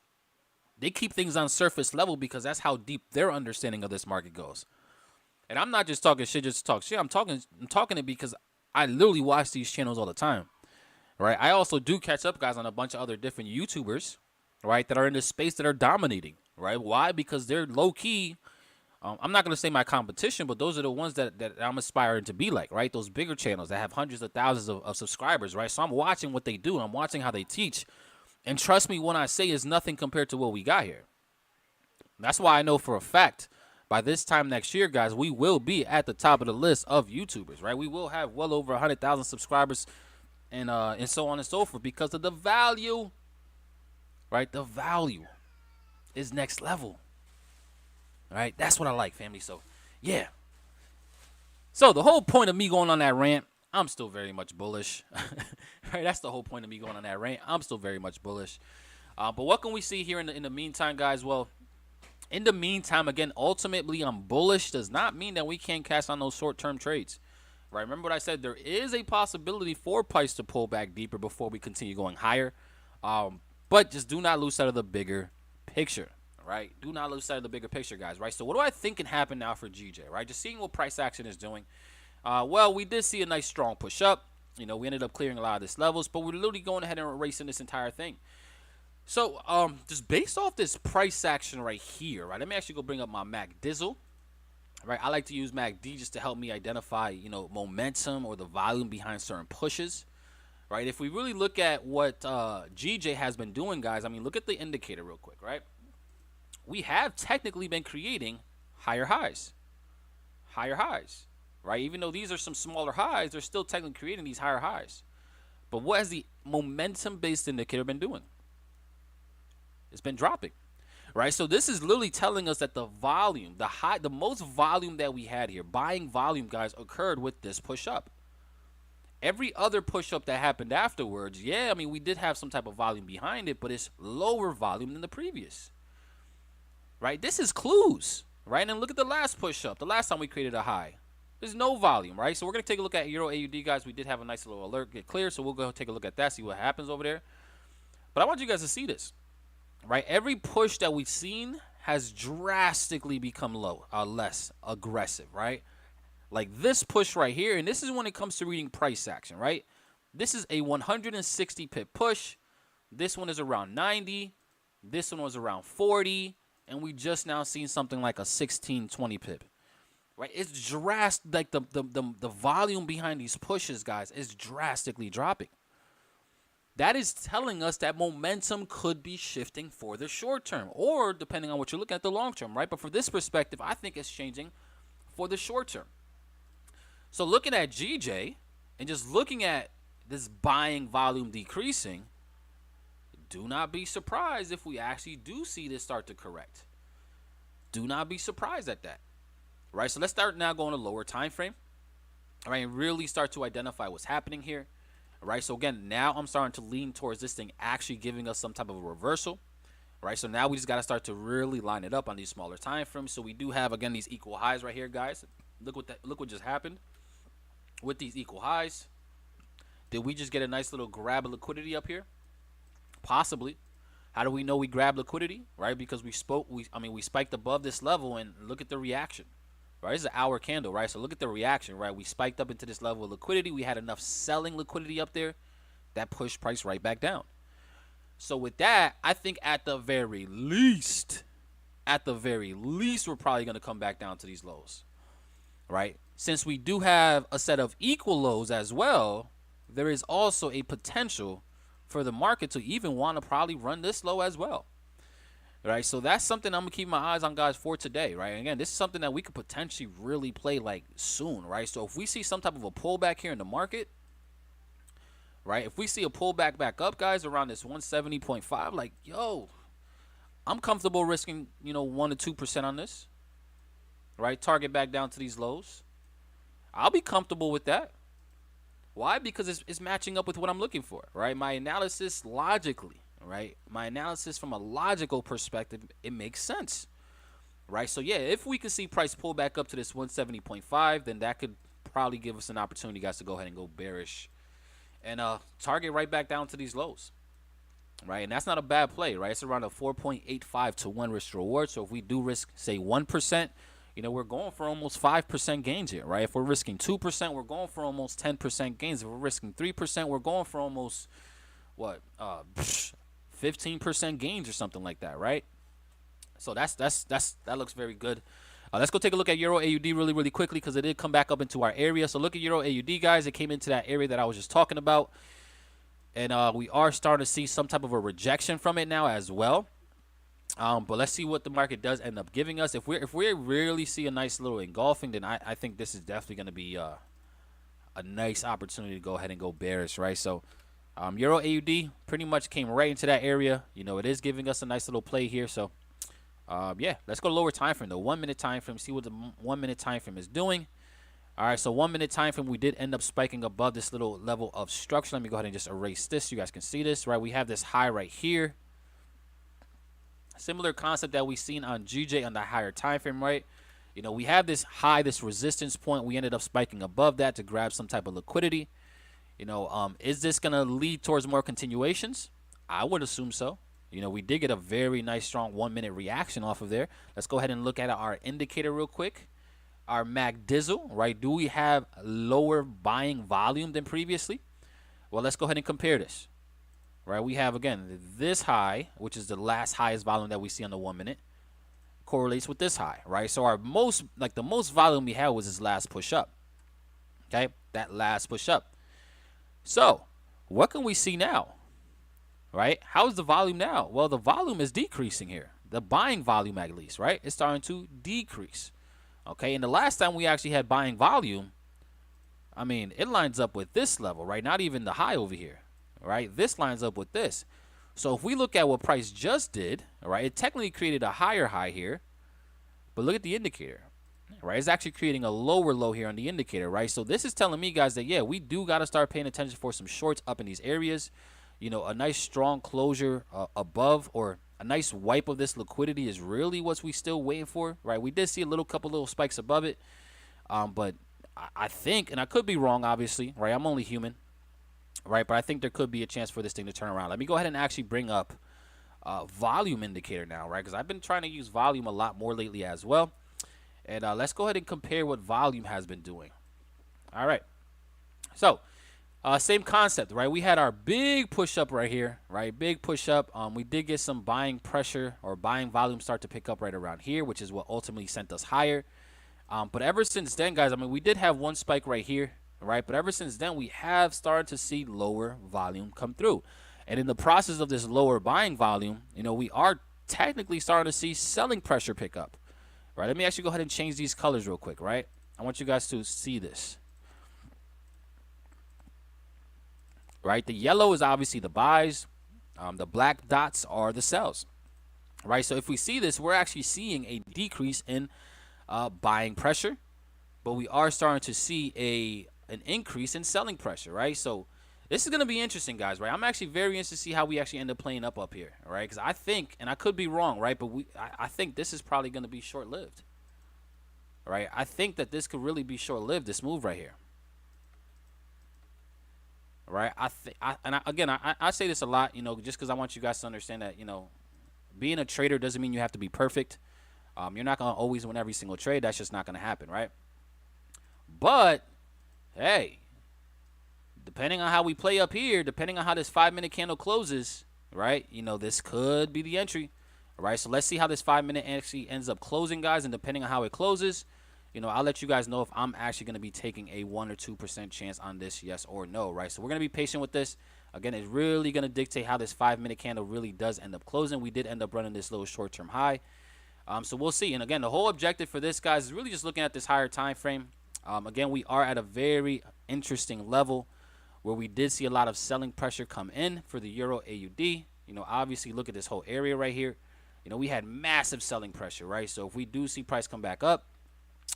they keep things on surface level because that's how deep their understanding of this market goes. And I'm not just talking shit just to talk shit. I'm talking it because I literally watch these channels all the time. Right? I also do catch up, guys, on a bunch of other different YouTubers, right, that are in this space that are dominating. Right? Why? Because they're low-key. I'm not going to say my competition, but those are the ones that I'm aspiring to be like, right? Those bigger channels that have hundreds of thousands of subscribers, right? So I'm watching what they do. And I'm watching how they teach. And trust me when I say it's nothing compared to what we got here. That's why I know for a fact by this time next year, guys, we will be at the top of the list of YouTubers, right? We will have well over 100,000 subscribers and so on and so forth because of the value, right? The value is next level. All right, that's what I like, family. So, yeah. So, the whole point of me going on that rant, I'm still very much bullish. Right, that's the whole point of me going on that rant. I'm still very much bullish. But what can we see here in the meantime, guys? Well, in the meantime, again, ultimately, I'm bullish does not mean that we can't cash on those short-term trades. Right, remember what I said? There is a possibility for price to pull back deeper before we continue going higher. But just do not lose sight of the bigger picture. Right? Do not lose sight of the bigger picture, guys. Right? So what do I think can happen now for GJ? Right? Just seeing what price action is doing. Well, we did see a nice strong push up. We ended up clearing a lot of these levels, but we're literally going ahead and erasing this entire thing. So just based off this price action right here, right? Let me actually go bring up my MAC Dizzle. Right? I like to use MACD just to help me identify, momentum or the volume behind certain pushes. Right? If we really look at what GJ has been doing, guys, I mean, look at the indicator real quick, right? We have technically been creating higher highs, right? Even though these are some smaller highs, they're still technically creating these higher highs. But what has the momentum-based indicator been doing? It's been dropping, right? So this is literally telling us that the volume, the most volume that we had here, buying volume, guys, occurred with this push-up. Every other push-up that happened afterwards, yeah, I mean, we did have some type of volume behind it, but it's lower volume than the previous. Right? This is clues, right? And look at the last push-up. The last time we created a high. There's no volume, right? So we're going to take a look at EURUSD, guys. We did have a nice little alert get clear, so we'll go take a look at that, see what happens over there. But I want you guys to see this, right? Every push that we've seen has drastically become less aggressive, right? Like this push right here, and this is when it comes to reading price action, right? This is a 160 pip push. This one is around 90. This one was around 40. And we just now seen something like a 1620 pip, right? It's drastic. Like the volume behind these pushes, guys, is drastically dropping. That is telling us that momentum could be shifting for the short term, or depending on what you're looking at, the long term, right? But for this perspective, I think it's changing for the short term. So looking at GJ and just looking at this buying volume decreasing, do not be surprised if we actually do see this start to correct. Do not be surprised at that. Right? So let's start now going to lower time frame. All right, and really start to identify what's happening here. All right, so again, now I'm starting to lean towards this thing actually giving us some type of a reversal. All right, so now we just got to start to really line it up on these smaller time frames. So we do have, again, these equal highs right here, guys. Look what just happened with these equal highs. Did we just get a nice little grab of liquidity up here? Possibly. How do we know we grabbed liquidity? Right, because we spiked above this level, and look at the reaction. Right, this is an hour candle, right? So look at the reaction, right? We spiked up into this level of liquidity. We had enough selling liquidity up there that pushed price right back down. So with that, I think at the very least, we're probably going to come back down to these lows, right? Since we do have a set of equal lows as well, there is also a potential for the market to even want to probably run this low as well. Right, so that's something I'm gonna keep my eyes on, guys, for today. Right, again, this is something that we could potentially really play like soon. Right, so if we see some type of a pullback here in the market, right, if we see a pullback back up, guys, around this 170.5, like, yo, I'm comfortable risking 1 to 2% on this. Right, target back down to these lows. I'll be comfortable with that. Why? Because it's matching up with what I'm looking for. Right, my analysis logically. Right, my analysis from a logical perspective, it makes sense. Right, so yeah, if we can see price pull back up to this 170.5, then that could probably give us an opportunity, guys, to go ahead and go bearish and target right back down to these lows. Right, and that's not a bad play. Right, it's around a 4.85 to 1 risk to reward. So if we do risk, say, 1%, we're going for almost 5% gains here. Right, if we're risking 2%, we're going for almost 10% gains. If we're risking 3%, we're going for almost what 15% gains or something like that, right? So that looks very good. Let's go take a look at Euro AUD really quickly, because it did come back up into our area. So look at Euro AUD, guys. It came into that area that I was just talking about, and we are starting to see some type of a rejection from it now as well. But let's see what the market does end up giving us. If we really see a nice little engulfing, then I think this is definitely going to be a nice opportunity to go ahead and go bearish, right? So Euro AUD pretty much came right into that area. It is giving us a nice little play here. So, yeah, let's go to lower time frame, the 1 minute time frame, see what the 1 minute time frame is doing. All right, so 1 minute time frame, we did end up spiking above this little level of structure. Let me go ahead and just erase this so you guys can see this, right? We have this high right here. Similar concept that we've seen on GJ on the higher time frame, right? We have this high, this resistance point. We ended up spiking above that to grab some type of liquidity. Is this going to lead towards more continuations? I would assume so. We did get a very nice, strong 1 minute reaction off of there. Let's go ahead and look at our indicator real quick. Our MACD, right? Do we have lower buying volume than previously? Well, let's go ahead and compare this. Right? We have, again, this high, which is the last highest volume that we see on the 1 minute, correlates with this high, right? So the most volume we had was this last push up. Okay? That last push up. So, what can we see now? Right? How's the volume now? Well, the volume is decreasing here. The buying volume, at least, right? It's starting to decrease. Okay, and the last time we actually had buying volume, it lines up with this level, right? Not even the high over here, right? This lines up with this. So if we look at what price just did, right, it technically created a higher high here, but look at the indicator. Right, it's actually creating a lower low here on the indicator, right? So this is telling me, guys, that, yeah, we do got to start paying attention for some shorts up in these areas. A nice strong closure above, or a nice wipe of this liquidity is really what we still waiting for, right? We did see a couple little spikes above it, but I think, and I could be wrong, obviously, right? I'm only human, right? But I think there could be a chance for this thing to turn around. Let me go ahead and actually bring up volume indicator now, right? Because I've been trying to use volume a lot more lately as well. And let's go ahead and compare what volume has been doing. All right. So, same concept, right? We had our big push up right here, right? Big push up. We did get some buying pressure or buying volume start to pick up right around here, which is what ultimately sent us higher. But ever since then, guys, we did have one spike right here, right? But ever since then, we have started to see lower volume come through. And in the process of this lower buying volume, we are technically starting to see selling pressure pick up. Right, let me actually go ahead and change these colors real quick, right? I want you guys to see this. Right, the yellow is obviously the buys. The black dots are the sells. Right, so if we see this, we're actually seeing a decrease in buying pressure. But we are starting to see an increase in selling pressure, right? So this is going to be interesting, guys, right? I'm actually very interested to see how we actually end up playing up here, right? Because I think, and I could be wrong, right? But I think this is probably going to be short-lived, right? I think that this could really be short-lived, this move right here, right? I say this a lot, just because I want you guys to understand that, being a trader doesn't mean you have to be perfect. You're not going to always win every single trade. That's just not going to happen, right? But, hey, depending on how we play up here, depending on how this 5-minute candle closes, right, this could be the entry, all right? So let's see how this 5-minute actually ends up closing, guys, and depending on how it closes, I'll let you guys know if I'm actually going to be taking a 1 or 2% chance on this, yes or no, right? So we're going to be patient with this. Again, it's really going to dictate how this 5-minute candle really does end up closing. We did end up running this little short-term high. So we'll see. And again, the whole objective for this, guys, is really just looking at this higher time frame. Again, we are at a very interesting level where we did see a lot of selling pressure come in for the Euro AUD. Obviously, look at this whole area right here. We had massive selling pressure, right? So if we do see price come back up,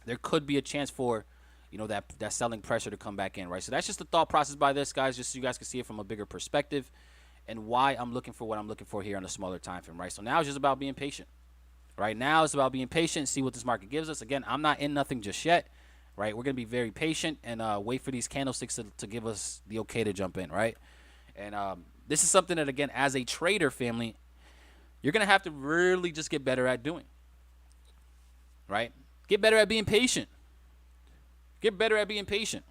there could be a chance for, that selling pressure to come back in, right? So that's just the thought process by this, guys, just so you guys can see it from a bigger perspective and why I'm looking for what I'm looking for here on a smaller time frame, right? So now it's just about being patient. Right now, it's about being patient, see what this market gives us. Again, I'm not in nothing just yet, right? We're going to be very patient and wait for these candlesticks to give us the okay to jump in, right? And this is something that, again, as a trader, family, you're going to have to really just get better at doing, right? Get better at being patient. Get better at being patient,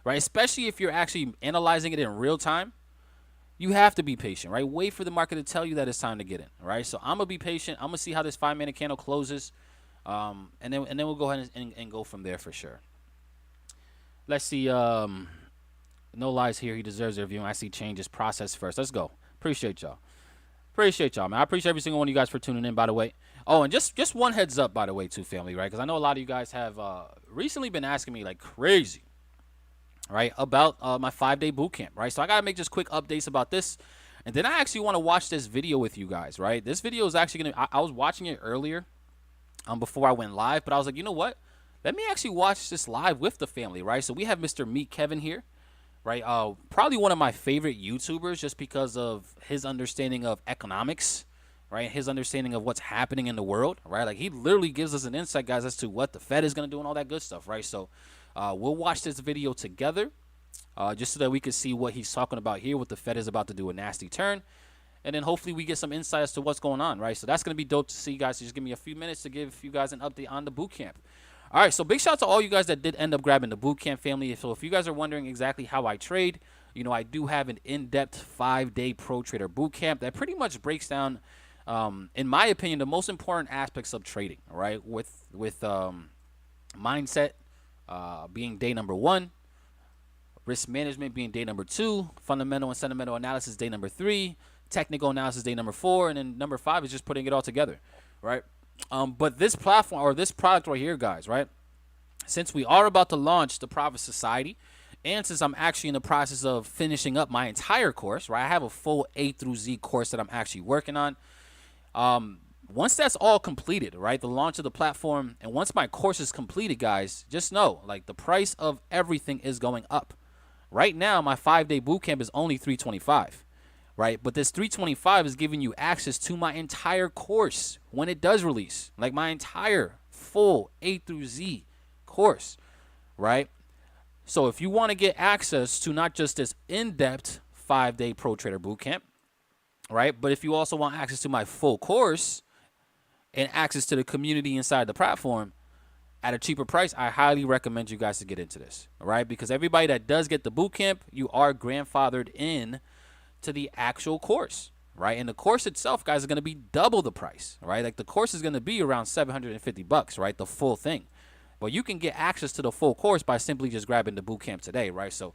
right? Especially if you're actually analyzing it in real time. You have to be patient, right? Wait for the market to tell you that it's time to get in, right? So I'm going to be patient. I'm going to see how this 5-minute candle closes, and then we'll go ahead and go from there for sure. Let's see. No lies here. He deserves a review. I see changes process first. Let's go. Appreciate y'all. Appreciate y'all, man. I appreciate every single one of you guys for tuning in, by the way. Oh, and just one heads up, by the way, too, family, right? Because I know a lot of you guys have recently been asking me like crazy, right, about my 5-day boot camp, right? So I gotta make just quick updates about this, and then I actually want to watch this video with you guys, right? This video is actually gonna, I was watching it earlier before I went live, but I was like, you know what, let me actually watch this live with the family, right? So we have Mr. Meet Kevin here, right? Probably one of my favorite YouTubers just because of his understanding of economics, right? His understanding of what's happening in the world, right? Like, he literally gives us an insight, guys, as to what the Fed is gonna do and all that good stuff, right? So we'll watch this video together just so that we can see what he's talking about here, what the Fed is about to do, a nasty turn. And then hopefully we get some insight as to what's going on, right? So that's going to be dope to see, guys. So just give me a few minutes to give you guys an update on the boot camp. All right, so big shout out to all you guys that did end up grabbing the boot camp, family. So if you guys are wondering exactly how I trade, I do have an in-depth 5-day pro trader boot camp that pretty much breaks down, in my opinion, the most important aspects of trading, right? With mindset, being day number 1, risk management being day number 2, fundamental and sentimental analysis day number 3, technical analysis day number 4, and then number 5 is just putting it all together, right? But this platform, or this product right here, guys, right, since we are about to launch the Profit Society, and since I'm actually in the process of finishing up my entire course, right, I have a full A through Z course that I'm actually working on. Once that's all completed, right, the launch of the platform, and once my course is completed, guys, just know, like, the price of everything is going up. Right now, my 5-day bootcamp is only $325, right? But this $325 is giving you access to my entire course when it does release, like my entire full A through Z course, right? So if you want to get access to not just this in-depth 5-day pro trader bootcamp, right, but if you also want access to my full course and access to the community inside the platform at a cheaper price, I highly recommend you guys to get into this, all right? Because everybody that does get the boot camp, you are grandfathered in to the actual course, right? And the course itself, guys, is going to be double the price, right? Like, the course is going to be around $750, right? The full thing. But you can get access to the full course by simply just grabbing the boot camp today, right? So,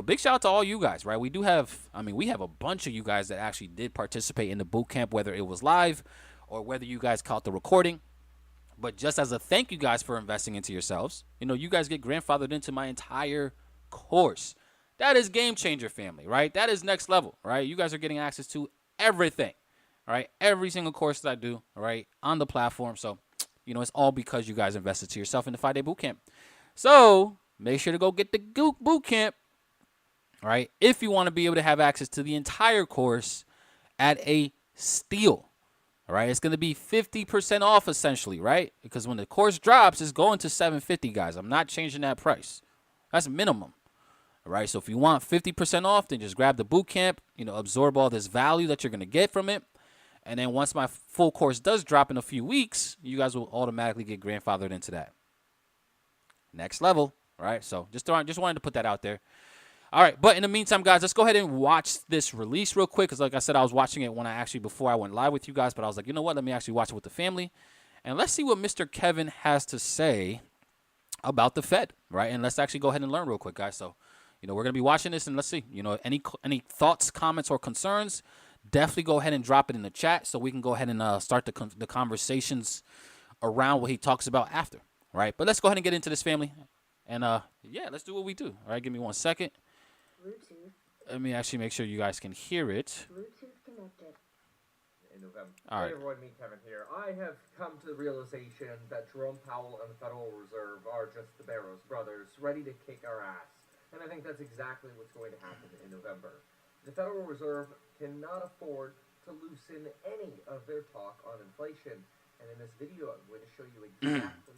big shout out to all you guys, right? We do have, we have a bunch of you guys that actually did participate in the boot camp, whether it was live or whether you guys caught the recording. But just as a thank you guys for investing into yourselves, you guys get grandfathered into my entire course. That is game changer, family, right? That is next level, right? You guys are getting access to everything, right? Every single course that I do, right, on the platform. So, it's all because you guys invested to yourself in the 5-day boot camp. So, make sure to go get the Bootcamp, right? If you want to be able to have access to the entire course at a steal, all right? It's going to be 50% off essentially, right? Because when the course drops, it's going to $750, guys. I'm not changing that price. That's minimum, all right? So if you want 50% off, then just grab the Bootcamp, you know, absorb all this value that you're going to get from it. And then once my full course does drop in a few weeks, you guys will automatically get grandfathered into that. Next level, right? So just wanted to put that out there. All right, but in the meantime, guys, let's go ahead and watch this release real quick. Because like I said, I was watching it before I went live with you guys. But I was like, you know what? Let me actually watch it with the family. And let's see what Mr. Kevin has to say about the Fed, right? And let's actually go ahead and learn real quick, guys. So, you know, we're going to be watching this. And let's see, you know, any thoughts, comments, or concerns, definitely go ahead and drop it in the chat so we can go ahead and start the conversations around what he talks about after, right? But let's go ahead and get into this, family. And, yeah, let's do what we do. All right, give me 1 second. Bluetooth. Let me actually make sure you guys can hear it. Bluetooth connected. In November. All right. Hey everyone, me Kevin here. I have come to the realization that Jerome Powell and the Federal Reserve are just the Barrows brothers, ready to kick our ass. And I think that's exactly what's going to happen in November. The Federal Reserve cannot afford to loosen any of their talk on inflation. And in this video, I'm going to show you exactly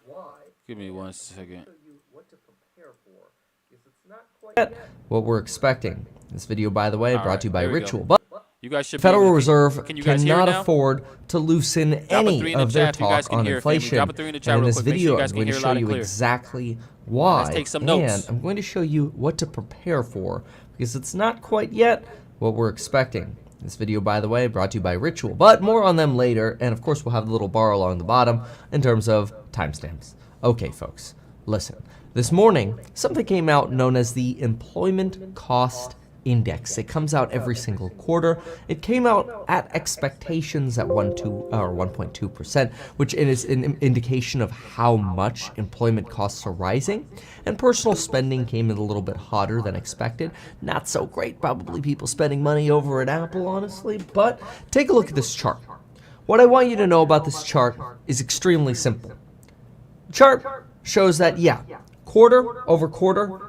why. Give me 1 I'm going second. to show you what to prepare for. Because it's not quite yet what we're expecting. This video, by the way, All brought right, to you by there we go. Ritual. But You guys should the Federal be able to, Reserve can you guys hear it cannot now? afford to loosen Drop a 3 any in the of their chat if you guys talk can on hear it, family. inflation. Drop a 3 in the chat And in real this quick. Make sure you video, guys I'm can going to hear it show loud and you clear. exactly why. Let's take some notes. And I'm going to show you what to prepare for, because it's not quite yet what we're expecting. This video, by the way, brought to you by Ritual, but more on them later. And of course, we'll have the little bar along the bottom in terms of timestamps. Okay, folks, listen. This morning, something came out known as the Employment Cost Index. It comes out every single quarter. It came out at expectations at 1.2%, which is an indication of how much employment costs are rising. And personal spending came in a little bit hotter than expected. Not so great, probably people spending money over at Apple, honestly. But take a look at this chart. What I want you to know about this chart is extremely simple. The chart shows that, yeah, quarter over quarter,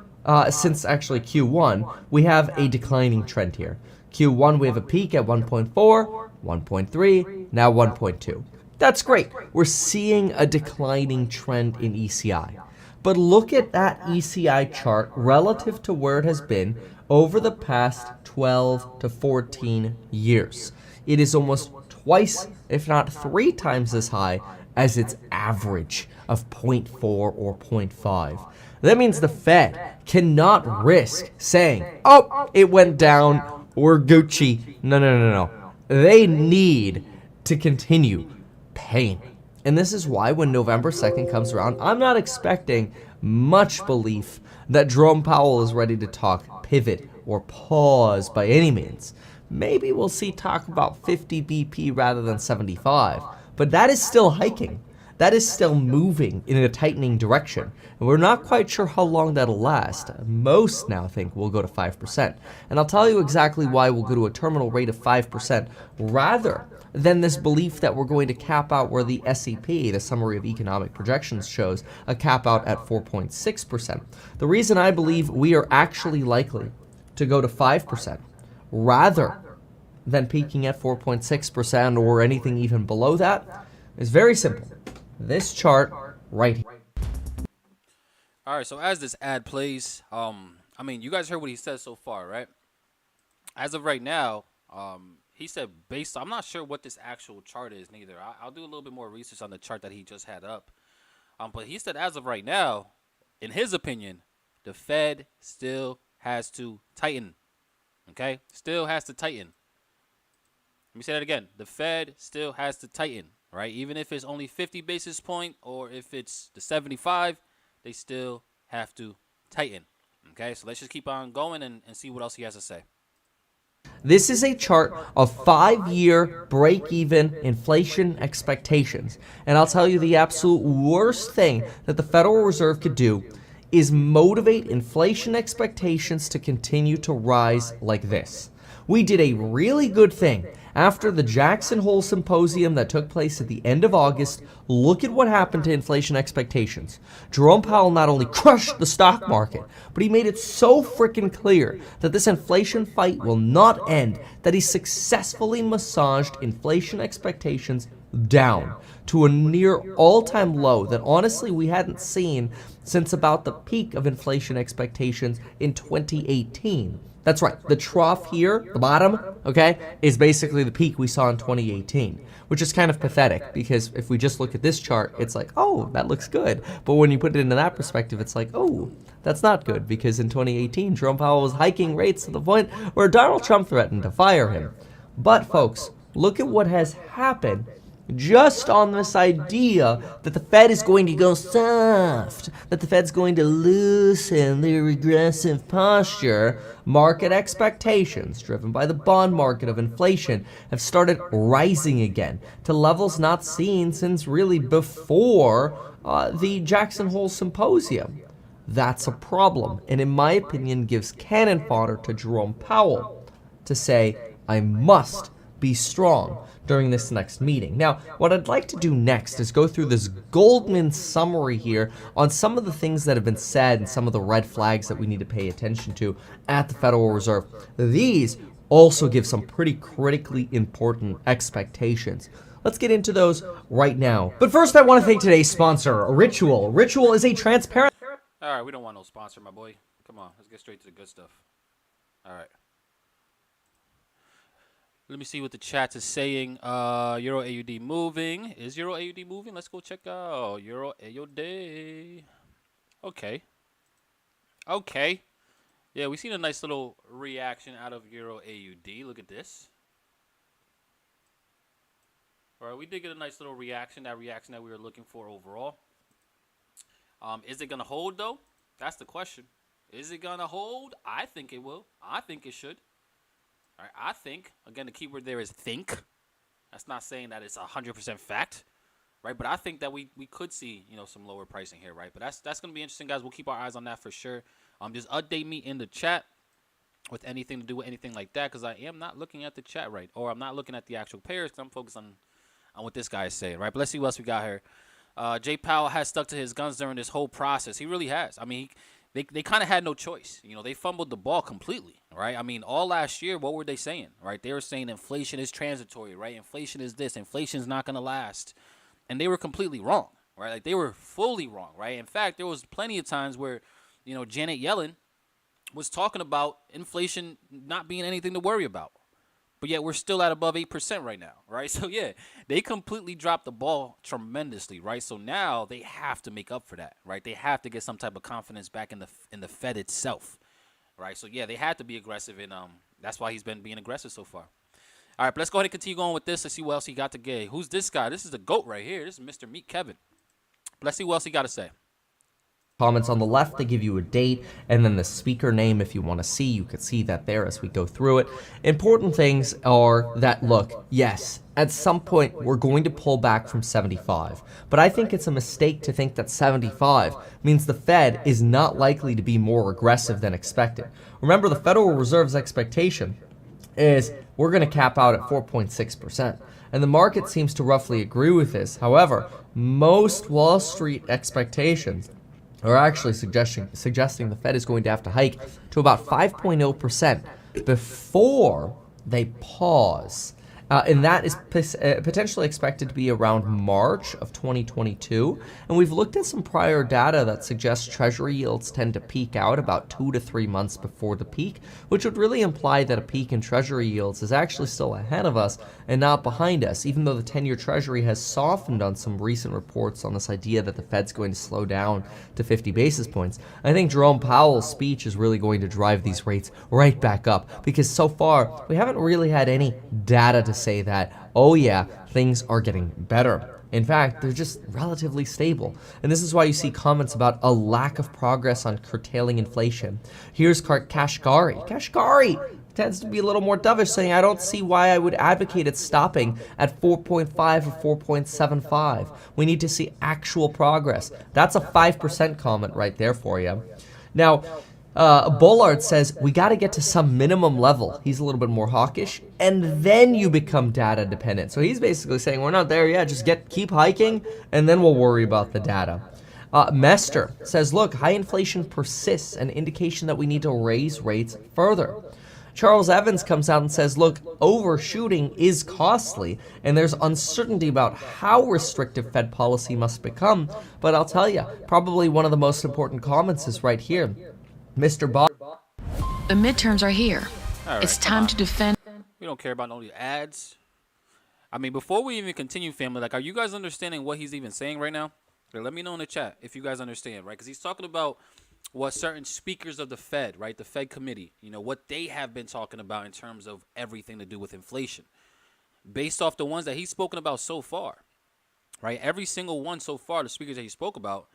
since actually Q1, we have a declining trend here. Q1, we have a peak at 1.4, 1.3, now 1.2. That's great. We're seeing a declining trend in ECI. But look at that ECI chart relative to where it has been over the past 12 to 14 years. It is almost twice, if not 3 times as high as its average of 0.4 or 0.5. That means the Fed cannot risk saying, oh, it went down, we're Gucci. No. They need to continue paying. And this is why when November 2nd comes around, I'm not expecting much belief that Jerome Powell is ready to talk pivot or pause by any means. Maybe we'll see talk about 50 BP rather than 75, but that is still hiking. That is still moving in a tightening direction. And we're not quite sure how long that'll last. Most now think we'll go to 5%. And I'll tell you exactly why we'll go to a terminal rate of 5% rather than this belief that we're going to cap out where the SEP, the Summary of Economic Projections, shows a cap out at 4.6%. The reason I believe we are actually likely to go to 5% rather than peaking at 4.6% or anything even below that is very simple. This chart right here. All right, so as this ad plays, I mean, you guys heard what he said so far, right? As of right now, he said I'm not sure what this actual chart is neither. I'll do a little bit more research on the chart that he just had up. But he said as of right now, in his opinion, the Fed still has to tighten, okay? Still has to tighten. Let me say that again. The Fed still has to tighten, right? Even if it's only 50 basis point or if it's the 75, they still have to tighten. Okay, so let's just keep on going and see what else he has to say. This is a chart of 5-year break-even inflation expectations. And I'll tell you the absolute worst thing that the Federal Reserve could do is motivate inflation expectations to continue to rise like this. We did a really good thing. After the Jackson Hole Symposium that took place at the end of August, look at what happened to inflation expectations. Jerome Powell not only crushed the stock market, but he made it so freaking clear that this inflation fight will not end, that he successfully massaged inflation expectations down to a near all-time low that honestly we hadn't seen since about the peak of inflation expectations in 2018. That's right, the trough here, the bottom, okay, is basically the peak we saw in 2018, which is kind of pathetic because if we just look at this chart, it's like, oh, that looks good. But when you put it into that perspective, it's like, oh, that's not good because in 2018, Jerome Powell was hiking rates to the point where Donald Trump threatened to fire him. But folks, look at what has happened just on this idea that the Fed is going to go soft, that the Fed's going to loosen their regressive posture. Market expectations, driven by the bond market of inflation, have started rising again to levels not seen since really before the Jackson Hole Symposium. That's a problem, and in my opinion gives cannon fodder to Jerome Powell to say, I must be strong during this next meeting. Now, what I'd like to do next is go through this Goldman summary here on some of the things that have been said and some of the red flags that we need to pay attention to at the Federal Reserve. These also give some pretty critically important expectations. Let's get into those right now. But first, I want to thank today's sponsor, Ritual. Ritual is a transparent... All right, we don't want no sponsor, my boy. Come on, let's get straight to the good stuff. All right. Let me see what the chat is saying. Euro AUD moving. Is Euro AUD moving? Let's go check out Euro AUD. Okay. Okay. Yeah, we've seen a nice little reaction out of Euro AUD. Look at this. All right, we did get a nice little reaction. That reaction that we were looking for overall. Is it going to hold, though? That's the question. Is it going to hold? I think it will. I think it should. All right, I think, again, the keyword there is think. That's not saying that it's 100% fact, right? But I think that we could see, some lower pricing here, right? But that's going to be interesting, guys. We'll keep our eyes on that for sure. Just update me in the chat with anything to do with anything like that, because I am not looking at the chat right, or I'm not looking at the actual pairs because I'm focused on what this guy is saying, right? But let's see what else we got here. Jay Powell has stuck to his guns during this whole process. He really has. I mean, They kind of had no choice. They fumbled the ball completely, right? I mean, all last year, what were they saying, right? They were saying inflation is transitory, right? Inflation is this. Inflation is not going to last. And they were completely wrong, right? Like, they were fully wrong, right? In fact, there was plenty of times where, Janet Yellen was talking about inflation not being anything to worry about. But yet we're still at above 8% right now, right? So, yeah, they completely dropped the ball tremendously, right? So now they have to make up for that, right? They have to get some type of confidence back in the Fed itself, right? So, yeah, they had to be aggressive, and that's why he's been being aggressive so far. All right, but let's go ahead and continue going with this. Let's see what else he got to get. Who's this guy? This is the GOAT right here. This is Mr. Meet Kevin. But let's see what else he got to say. Comments on the left, they give you a date and then the speaker name. If you want to see, you can see that there as we go through it. Important things are that, look, yes, at some point we're going to pull back from 75, but I think it's a mistake to think that 75 means the Fed is not likely to be more aggressive than expected. Remember, the Federal Reserve's expectation is we're going to cap out at 4.6%. And the market seems to roughly agree with this. However, most Wall Street expectations are actually suggesting the Fed is going to have to hike to about 5.0% before they pause. And that is potentially expected to be around March of 2022. And we've looked at some prior data that suggests Treasury yields tend to peak out about 2 to 3 months before the peak, which would really imply that a peak in Treasury yields is actually still ahead of us and not behind us, even though the 10-year Treasury has softened on some recent reports on this idea that the Fed's going to slow down to 50 basis points. I think Jerome Powell's speech is really going to drive these rates right back up, because so far we haven't really had any data to say that, oh yeah, things are getting better. In fact, they're just relatively stable. And this is why you see comments about a lack of progress on curtailing inflation. Here's Kashgari. Kashgari tends to be a little more dovish, saying, I don't see why I would advocate it stopping at 4.5 or 4.75. We need to see actual progress. That's a 5% comment right there for you. Now, Bullard says we got to get to some minimum level. He's a little bit more hawkish, and then you become data dependent. So he's basically saying we're not there yet. Just keep hiking, and then we'll worry about the data. Mester says, look, high inflation persists, an indication that we need to raise rates further. Charles Evans comes out and says, look, overshooting is costly, and there's uncertainty about how restrictive Fed policy must become. But I'll tell you, probably one of the most important comments is right here. Mr. Bob. The midterms are here. Right, it's time to defend. We don't care about no ads. I mean, before we even continue, family, like, are you guys understanding what he's even saying right now? Let me know in the chat if you guys understand, right? Because he's talking about what certain speakers of the Fed, right, the Fed committee, you know, what they have been talking about in terms of everything to do with inflation. Based off the ones that he's spoken about so far, right, every single one so far, the speakers that he spoke about,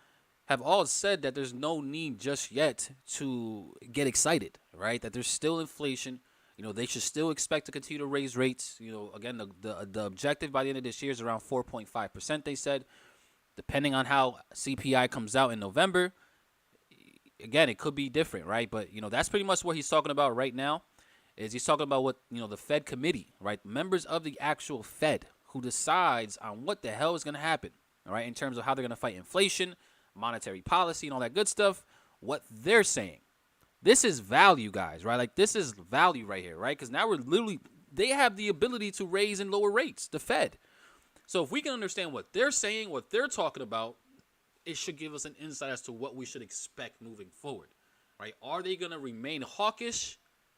have all said that there's no need just yet to get excited, right, that there's still inflation. You know, they should still expect to continue to raise rates. You know, again, the objective by the end of this year is around 4.5%, they said. Depending on how CPI comes out in November, again, it could be different, right? But, you know, that's pretty much what he's talking about right now, is he's talking about what, you know, the Fed committee, right, members of the actual Fed who decides on what the hell is going to happen, all right, in terms of how they're going to fight inflation, monetary policy, and all that good stuff, what they're saying. This is value, guys, right? Like, this is value right here, right? Because now we're literally, they have the ability to raise and lower rates, the Fed. So if we can understand what they're saying, what they're talking about, it should give us an insight as to what we should expect moving forward, right? Are they going to remain hawkish,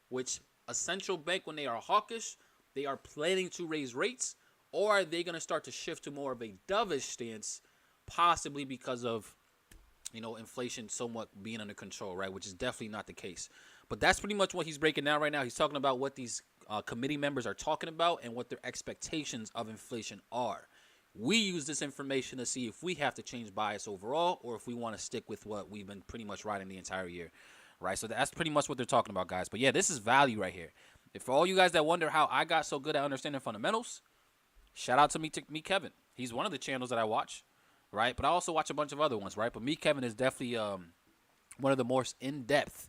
which a central bank, when they are hawkish, they are planning to raise rates, or are they going to start to shift to more of a dovish stance, possibly because of, you know, inflation somewhat being under control, right, which is definitely not the case. But that's pretty much what he's breaking down right now. He's talking about what these committee members are talking about and what their expectations of inflation are. We use this information to see if we have to change bias overall or if we want to stick with what we've been pretty much riding the entire year, right? So that's pretty much what they're talking about, guys. But yeah, this is value right here. If for all you guys that wonder how I got so good at understanding fundamentals, shout out to me Kevin. He's one of the channels that I watch, right? But I also watch a bunch of other ones, right? But Kevin is definitely one of the most in-depth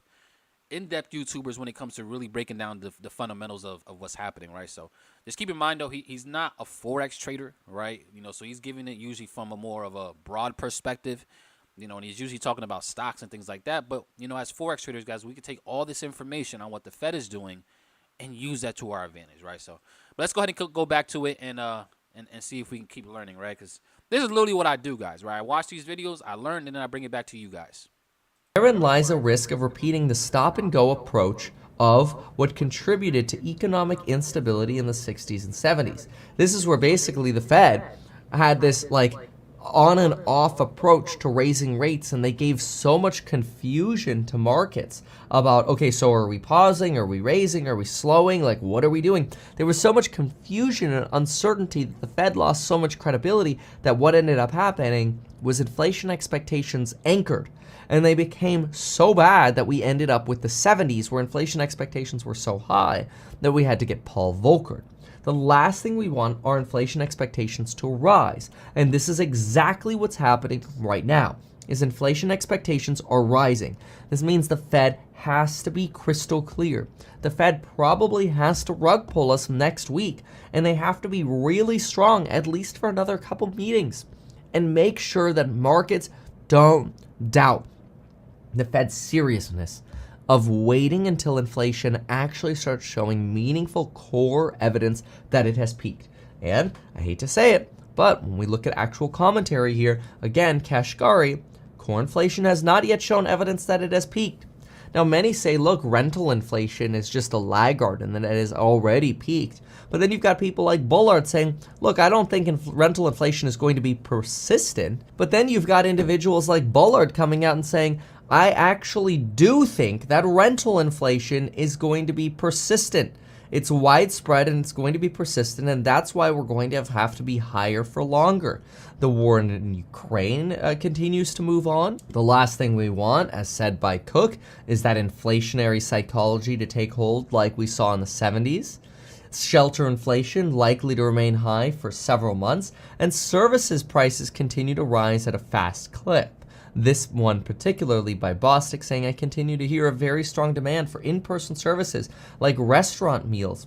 YouTubers when it comes to really breaking down the fundamentals of what's happening, right? So just keep in mind, though, he's not a Forex trader, right? You know, so he's giving it usually from a more of a broad perspective, you know, and he's usually talking about stocks and things like that. But, you know, as Forex traders, guys, we can take all this information on what the Fed is doing and use that to our advantage, right? So but let's go ahead and go back to it and see if we can keep learning, right? Because this is literally what I do, guys, right? I watch these videos, I learn, and then I bring it back to you guys. Therein lies a risk of repeating the stop-and-go approach of what contributed to economic instability in the 60s and 70s. This is where basically the Fed had this, like, on and off approach to raising rates, and they gave so much confusion to markets about, okay, so are we pausing, are we raising, are we slowing, like, what are we doing? There was so much confusion and uncertainty that the Fed lost so much credibility that what ended up happening was inflation expectations anchored. And they became so bad that we ended up with the 70s where inflation expectations were so high that we had to get Paul Volckered. The last thing we want are inflation expectations to rise. And this is exactly what's happening right now, is inflation expectations are rising. This means the Fed has to be crystal clear. The Fed probably has to rug pull us next week, and they have to be really strong, at least for another couple meetings, and make sure that markets don't doubt the Fed's seriousness of waiting until inflation actually starts showing meaningful core evidence that it has peaked. And I hate to say it, but when we look at actual commentary here, again, Kashgari, core inflation has not yet shown evidence that it has peaked. Now, many say, look, rental inflation is just a laggard and that it has already peaked. But then you've got people like Bullard saying, look, I don't think rental inflation is going to be persistent. But then you've got individuals like Bullard coming out and saying, I actually do think that rental inflation is going to be persistent. It's widespread and it's going to be persistent, and that's why we're going to have to be higher for longer. The war in Ukraine continues to move on. The last thing we want, as said by Cook, is that inflationary psychology to take hold like we saw in the 70s. Shelter inflation likely to remain high for several months, and services prices continue to rise at a fast clip. This one particularly by Bostic saying, I continue to hear a very strong demand for in-person services like restaurant meals.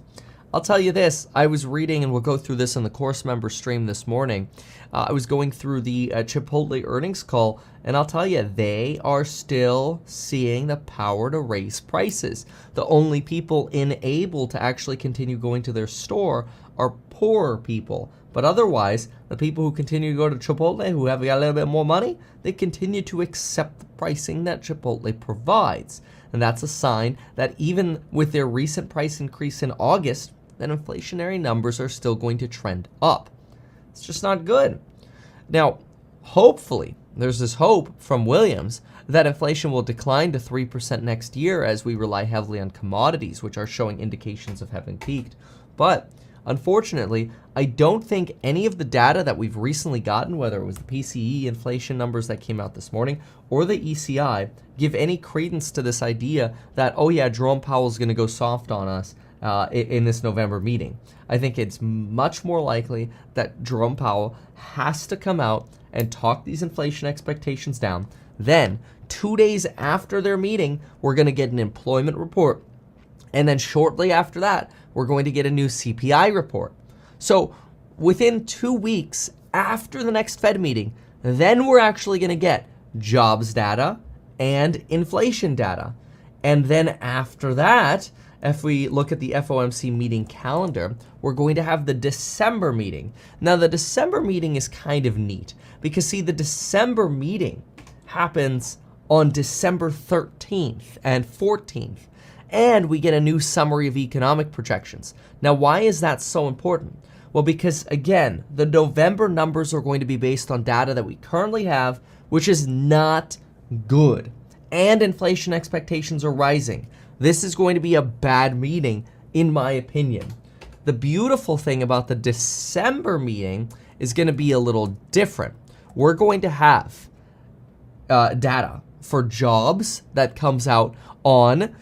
I'll tell you this, I was reading, and we'll go through this in the course member stream this morning. I was going through the Chipotle earnings call, and I'll tell you, they are still seeing the power to raise prices. The only people unable to actually continue going to their store are poorer people. But otherwise, the people who continue to go to Chipotle, who have got a little bit more money, they continue to accept the pricing that Chipotle provides. And that's a sign that even with their recent price increase in August, that inflationary numbers are still going to trend up. It's just not good. Now, hopefully, there's this hope from Williams that inflation will decline to 3% next year as we rely heavily on commodities, which are showing indications of having peaked. But unfortunately, I don't think any of the data that we've recently gotten, whether it was the PCE inflation numbers that came out this morning or the ECI, give any credence to this idea that, oh yeah, Jerome Powell's going to go soft on us in this November meeting. I think it's much more likely that Jerome Powell has to come out and talk these inflation expectations down. Then, 2 days after their meeting, we're going to get an employment report. And then shortly after that, we're going to get a new CPI report. So within 2 weeks after the next Fed meeting, then we're actually going to get jobs data and inflation data. And then after that, if we look at the FOMC meeting calendar, we're going to have the December meeting. Now, the December meeting is kind of neat because, see, the December meeting happens on December 13th and 14th, and we get a new summary of economic projections. Now, why is that so important? Well, because, again, the November numbers are going to be based on data that we currently have, which is not good, and inflation expectations are rising. This is going to be a bad meeting, in my opinion. The beautiful thing about the December meeting is going to be a little different. We're going to have data for jobs that comes out on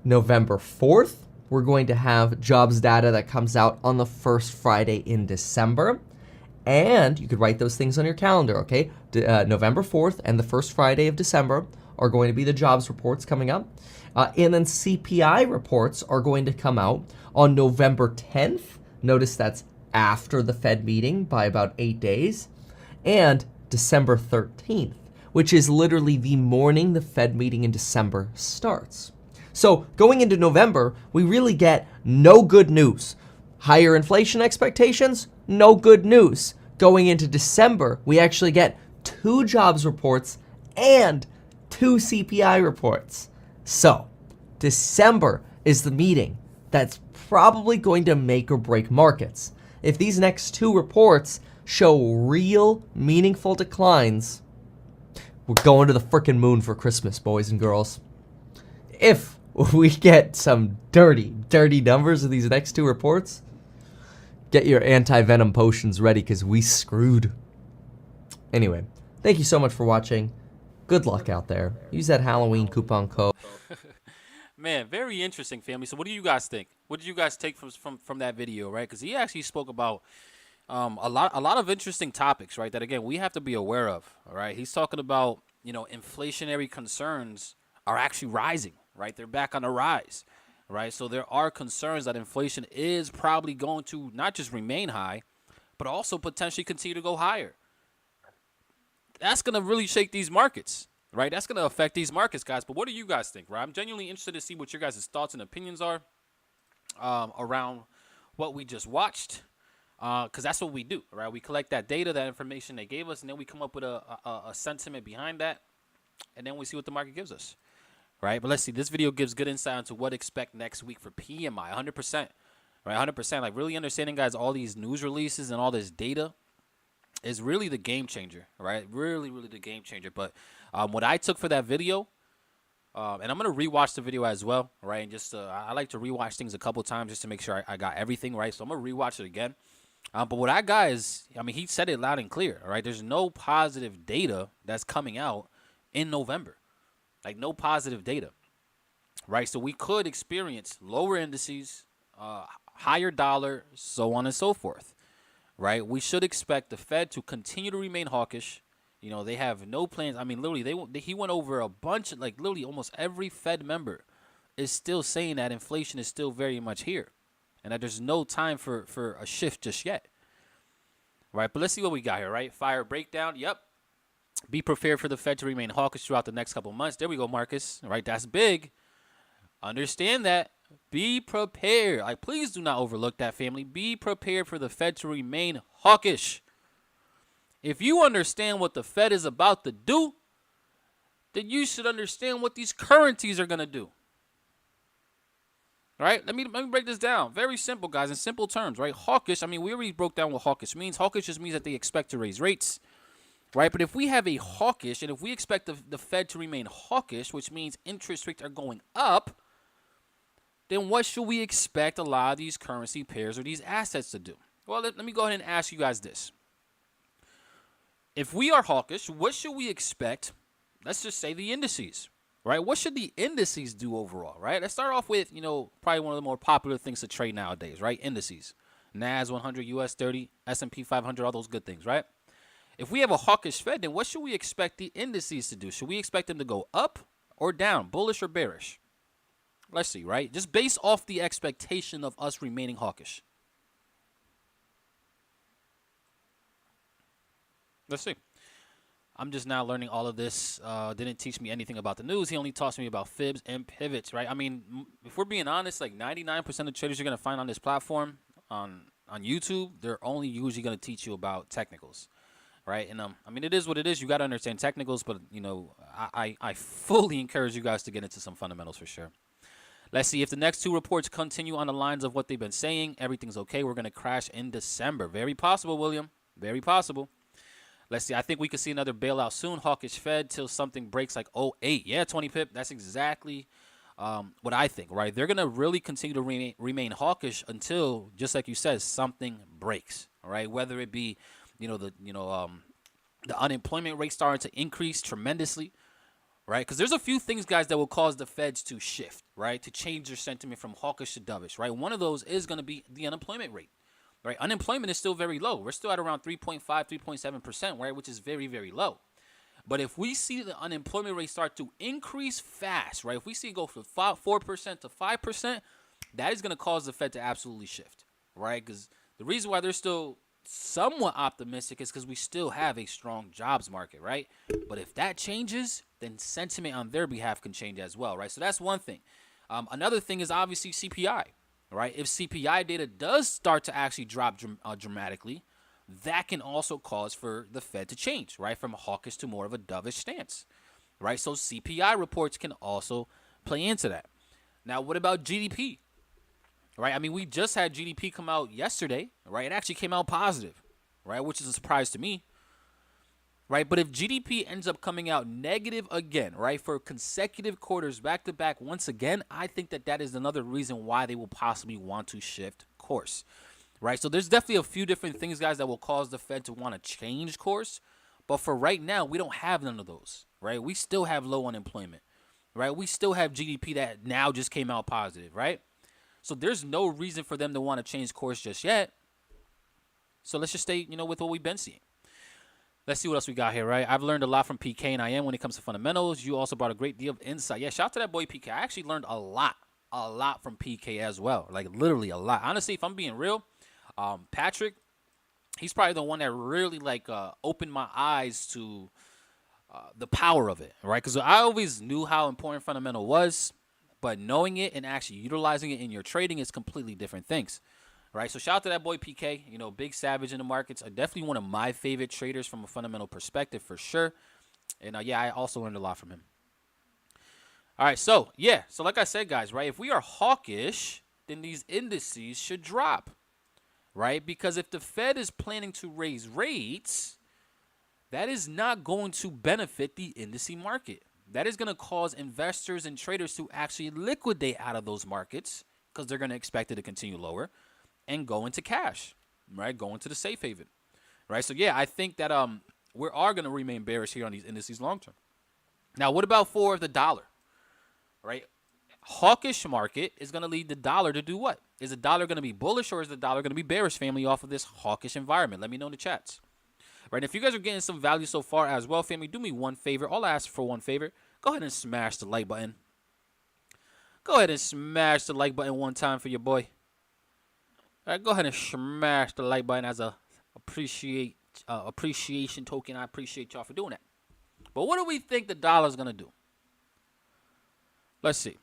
November 4th. We're going to have jobs data that comes out on the first Friday in December. And you could write those things on your calendar, okay? November 4th and the first Friday of December are going to be the jobs reports coming up. And then CPI reports are going to come out on November 10th. Notice that's after the Fed meeting by about 8 days. And December 13th, which is literally the morning the Fed meeting in December starts. So going into November, we really get no good news. Higher inflation expectations, no good news. Going into December, we actually get 2 jobs reports and 2 CPI reports. So, December is the meeting that's probably going to make or break markets. If these next 2 reports show real, meaningful declines, we're going to the frickin' moon for Christmas, boys and girls. If we get some dirty numbers of these next 2 reports, get your anti-venom potions ready because we screwed. Anyway, thank you so much for watching. Good luck out there. Use that Halloween coupon code. Man, very interesting, family. So what do you guys think? What did you guys take from that video, right? Because he actually spoke about a lot of interesting topics, right? That, again, we have to be aware of, all right? He's talking about, inflationary concerns are actually rising, right? They're back on the rise, right? So there are concerns that inflation is probably going to not just remain high, but also potentially continue to go higher. That's going to really shake these markets, right? That's going to affect these markets, guys. But what do you guys think, right? I'm genuinely interested to see what your guys' thoughts and opinions are around what we just watched, because that's what we do, right? We collect that data, that information they gave us, and then we come up with a sentiment behind that, and then we see what the market gives us, right? But let's see. This video gives good insight into what to expect next week for PMI, 100%, right? 100%. Like, really understanding, guys, all these news releases and all this data is really the game changer, right? Really the game changer. But what I took for that video, and I'm going to rewatch the video as well, right? And just I like to rewatch things a couple times just to make sure I got everything right. So I'm going to rewatch it again. But what I got is, he said it loud and clear, all right? There's no positive data that's coming out in November. Like, no positive data, right? So we could experience lower indices, higher dollar, so on and so forth. Right, we should expect the Fed to continue to remain hawkish, You know, they have no plans. I mean, literally, he went over a bunch of, like, literally almost every Fed member is still saying that inflation is still very much here and that there's no time for a shift just yet. Right, but let's see what we got here, right? Fire breakdown. Yep. Be prepared for the Fed to remain hawkish throughout the next couple months. There we go, Marcus. Right, that's big. Understand that. Be prepared. Like, please do not overlook that, family. Be prepared for the Fed to remain hawkish. If you understand what the Fed is about to do, then you should understand what these currencies are going to do. Right? Let me break this down. Very simple, guys, in simple terms, right? Hawkish, I mean, we already broke down what hawkish means. Hawkish just means that they expect to raise rates, right? But if we have a hawkish, and if we expect the Fed to remain hawkish, which means interest rates are going up, then what should we expect a lot of these currency pairs or these assets to do? Well, let me go ahead and ask you guys this. If we are hawkish, what should we expect? Let's just say the indices, right? What should the indices do overall, right? Let's start off with, you know, probably one of the more popular things to trade nowadays, right? Indices. NAS 100, US 30, S&P 500, all those good things, right? If we have a hawkish Fed, then what should we expect the indices to do? Should we expect them to go up or down, bullish or bearish? Let's see, right? Just based off the expectation of us remaining hawkish. Let's see. I'm just now learning all of this. Didn't teach me anything about the news. He only taught me about fibs and pivots, right? I mean, if we're being honest, like 99% of traders you're going to find on this platform, on YouTube, they're only usually going to teach you about technicals, right? And I mean, it is what it is. You got to understand technicals, but, you know, I fully encourage you guys to get into some fundamentals for sure. Let's see if the next two reports continue on the lines of what they've been saying. Everything's okay. We're going to crash in December. Very possible, William. Very possible. Let's see. I think we could see another bailout soon. Hawkish Fed till something breaks like 08. Yeah, 20 pip. That's exactly what I think, right? They're going to really continue to remain hawkish until, just like you said, something breaks, all right? Whether it be, the unemployment rate starting to increase tremendously, right? Because there's a few things, guys, that will cause the Feds to shift, right? To change their sentiment from hawkish to dovish, right? One of those is going to be the unemployment rate. Right, unemployment is still very low. We're still at around 3.5, 3.7%, right, which is very, very low. But if we see the unemployment rate start to increase fast, right, if we see it go from 4% to 5%, that is going to cause the Fed to absolutely shift, right? Because the reason why they're still somewhat optimistic is because we still have a strong jobs market, right? But if that changes, then sentiment on their behalf can change as well, right? So that's one thing. Another thing is obviously CPI. Right, if CPI data does start to actually drop dramatically, that can also cause for the Fed to change, right, from a hawkish to more of a dovish stance, right? So CPI reports can also play into that. Now, what about GDP? Right, I mean, we just had GDP come out yesterday, right? It actually came out positive, right, which is a surprise to me. Right, but if GDP ends up coming out negative again, right, for consecutive quarters back to back once again, I think that is another reason why they will possibly want to shift course, right? So there's definitely a few different things, guys, that will cause the Fed to want to change course. But for right now, we don't have none of those, right? We still have low unemployment, right? We still have GDP that now just came out positive, right? So there's no reason for them to want to change course just yet. So let's just stay, with what we've been seeing. Let's see what else we got here, right? I've learned a lot from PK and IM when it comes to fundamentals. You also brought a great deal of insight. Yeah, shout out to that boy PK. I actually learned a lot from PK as well. Like, literally a lot. Honestly, if I'm being real, Patrick, he's probably the one that really, opened my eyes to the power of it, right? Because I always knew how important fundamental was, but knowing it and actually utilizing it in your trading is completely different things. Right, so shout out to that boy PK, big savage in the markets. Definitely one of my favorite traders from a fundamental perspective for sure. And I also learned a lot from him. All right, so like I said, guys, right, if we are hawkish, then these indices should drop, right? Because if the Fed is planning to raise rates, that is not going to benefit the indice market. That is going to cause investors and traders to actually liquidate out of those markets because they're going to expect it to continue lower. And go into cash, right? Go into the safe haven, right? So, I think that we are going to remain bearish here on these indices long term. Now, what about for the dollar, right? Hawkish market is going to lead the dollar to do what? Is the dollar going to be bullish or is the dollar going to be bearish, family, off of this hawkish environment? Let me know in the chats. right? If you guys are getting some value so far as well, family, do me one favor. All I ask for one favor, go ahead and smash the like button. Go ahead and smash the like button one time for your boy. All right, go ahead and smash the like button as a appreciation token. I appreciate y'all for doing that. But what do we think the dollar's going to do? Let's see.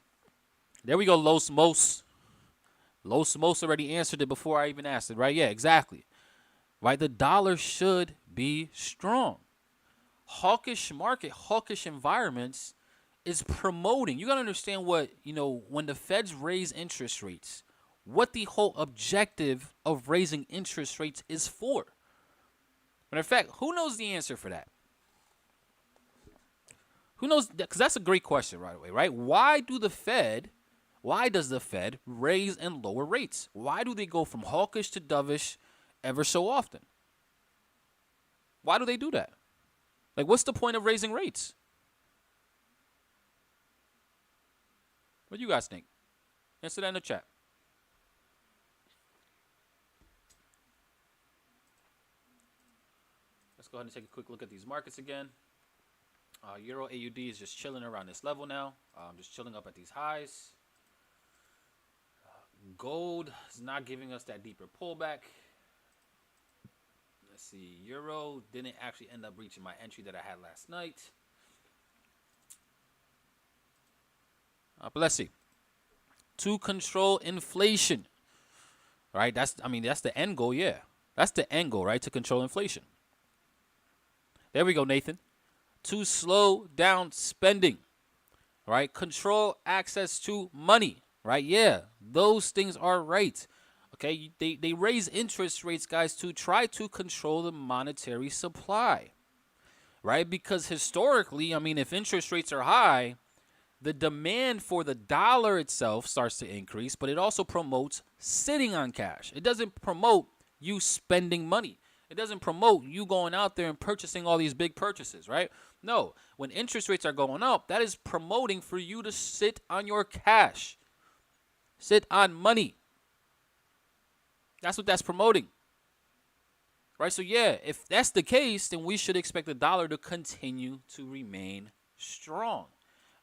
There we go, Los Mos. Los Mos already answered it before I even asked it, right? Yeah, exactly. Right, the dollar should be strong. Hawkish market, hawkish environments is promoting. You got to understand what, when the Feds raise interest rates, what the whole objective of raising interest rates is for. Matter of fact, who knows the answer for that? Who knows? Because that's a great question right away, right? Why does the Fed raise and lower rates? Why do they go from hawkish to dovish ever so often? Why do they do that? Like, what's the point of raising rates? What do you guys think? Answer that in the chat. Let's go ahead and take a quick look at these markets again. Euro AUD is just chilling around this level now. Just chilling up at these highs. Gold is not giving us that deeper pullback. Let's see. Euro didn't actually end up reaching my entry that I had last night. But let's see. To control inflation. All right, that's the end goal, yeah. That's the end goal, right? To control inflation. There we go, Nathan. To slow down spending. All right, control access to money. Right? Yeah, those things are right. Okay, they raise interest rates, guys, to try to control the monetary supply. Right? Because historically, if interest rates are high, the demand for the dollar itself starts to increase, but it also promotes sitting on cash. It doesn't promote you spending money. It doesn't promote you going out there and purchasing all these big purchases, right? No, when interest rates are going up, that is promoting for you to sit on your cash. Sit on money. That's what that's promoting. Right? So, yeah, if that's the case, then we should expect the dollar to continue to remain strong.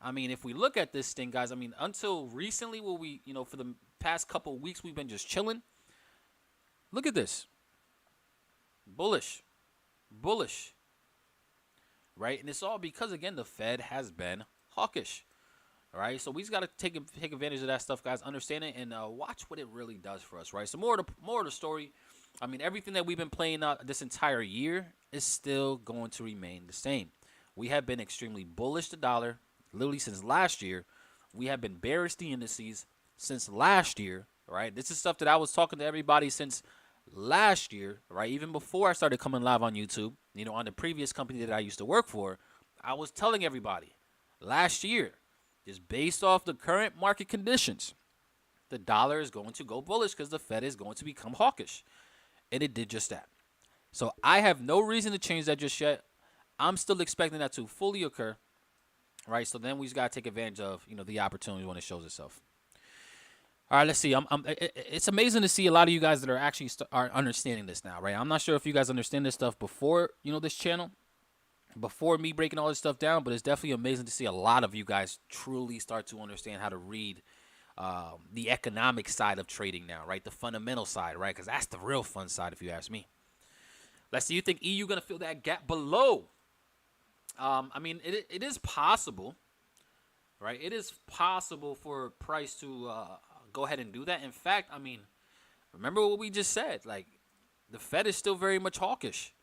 If we look at this thing, guys, until recently, where we, for the past couple of weeks, we've been just chilling. Look at this. Bullish. Bullish. Right? And it's all because, again, the Fed has been hawkish. All right, so we just got to take advantage of that stuff, guys. Understand it and watch what it really does for us, right? So more of the story. Everything that we've been playing out this entire year is still going to remain the same. We have been extremely bullish the dollar, literally since last year. We have been bearish the indices since last year, right? This is stuff that I was talking to everybody since last year, right? Even before I started coming live on YouTube, on the previous company that I used to work for, I was telling everybody last year, just based off the current market conditions, the dollar is going to go bullish because the Fed is going to become hawkish. And it did just that. So I have no reason to change that just yet. I'm still expecting that to fully occur. Right? So then we just got to take advantage of, the opportunity when it shows itself. All right, let's see. It's amazing to see a lot of you guys that are actually are understanding this now, right? I'm not sure if you guys understand this stuff before, this channel. Before me breaking all this stuff down, but it's definitely amazing to see a lot of you guys truly start to understand how to read the economic side of trading now, right? The fundamental side, right? Because that's the real fun side, if you ask me. Let's see. You think EU going to fill that gap below? It is possible, right? It is possible for price to go ahead and do that. In fact, remember what we just said. Like, the Fed is still very much hawkish.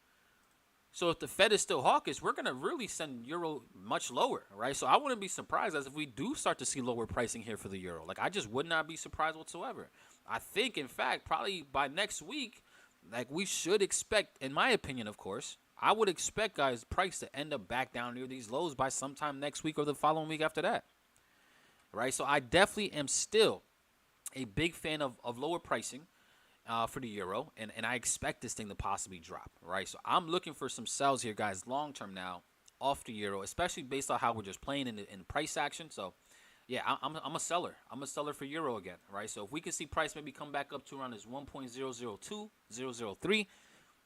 So if the Fed is still hawkish, we're going to really send euro much lower, right? So I wouldn't be surprised as if we do start to see lower pricing here for the euro. Like, I just would not be surprised whatsoever. I think, in fact, probably by next week, like, we should expect, in my opinion, of course, I would expect, guys, price to end up back down near these lows by sometime next week or the following week after that, right? So I definitely am still a big fan of lower pricing for the euro, and I expect this thing to possibly drop, right? So I'm looking for some sells here, guys, long term now off the euro, especially based on how we're just playing in price action. So yeah, I'm a seller. I'm a seller for euro again, right? So if we can see price maybe come back up to around this 1.002, 003,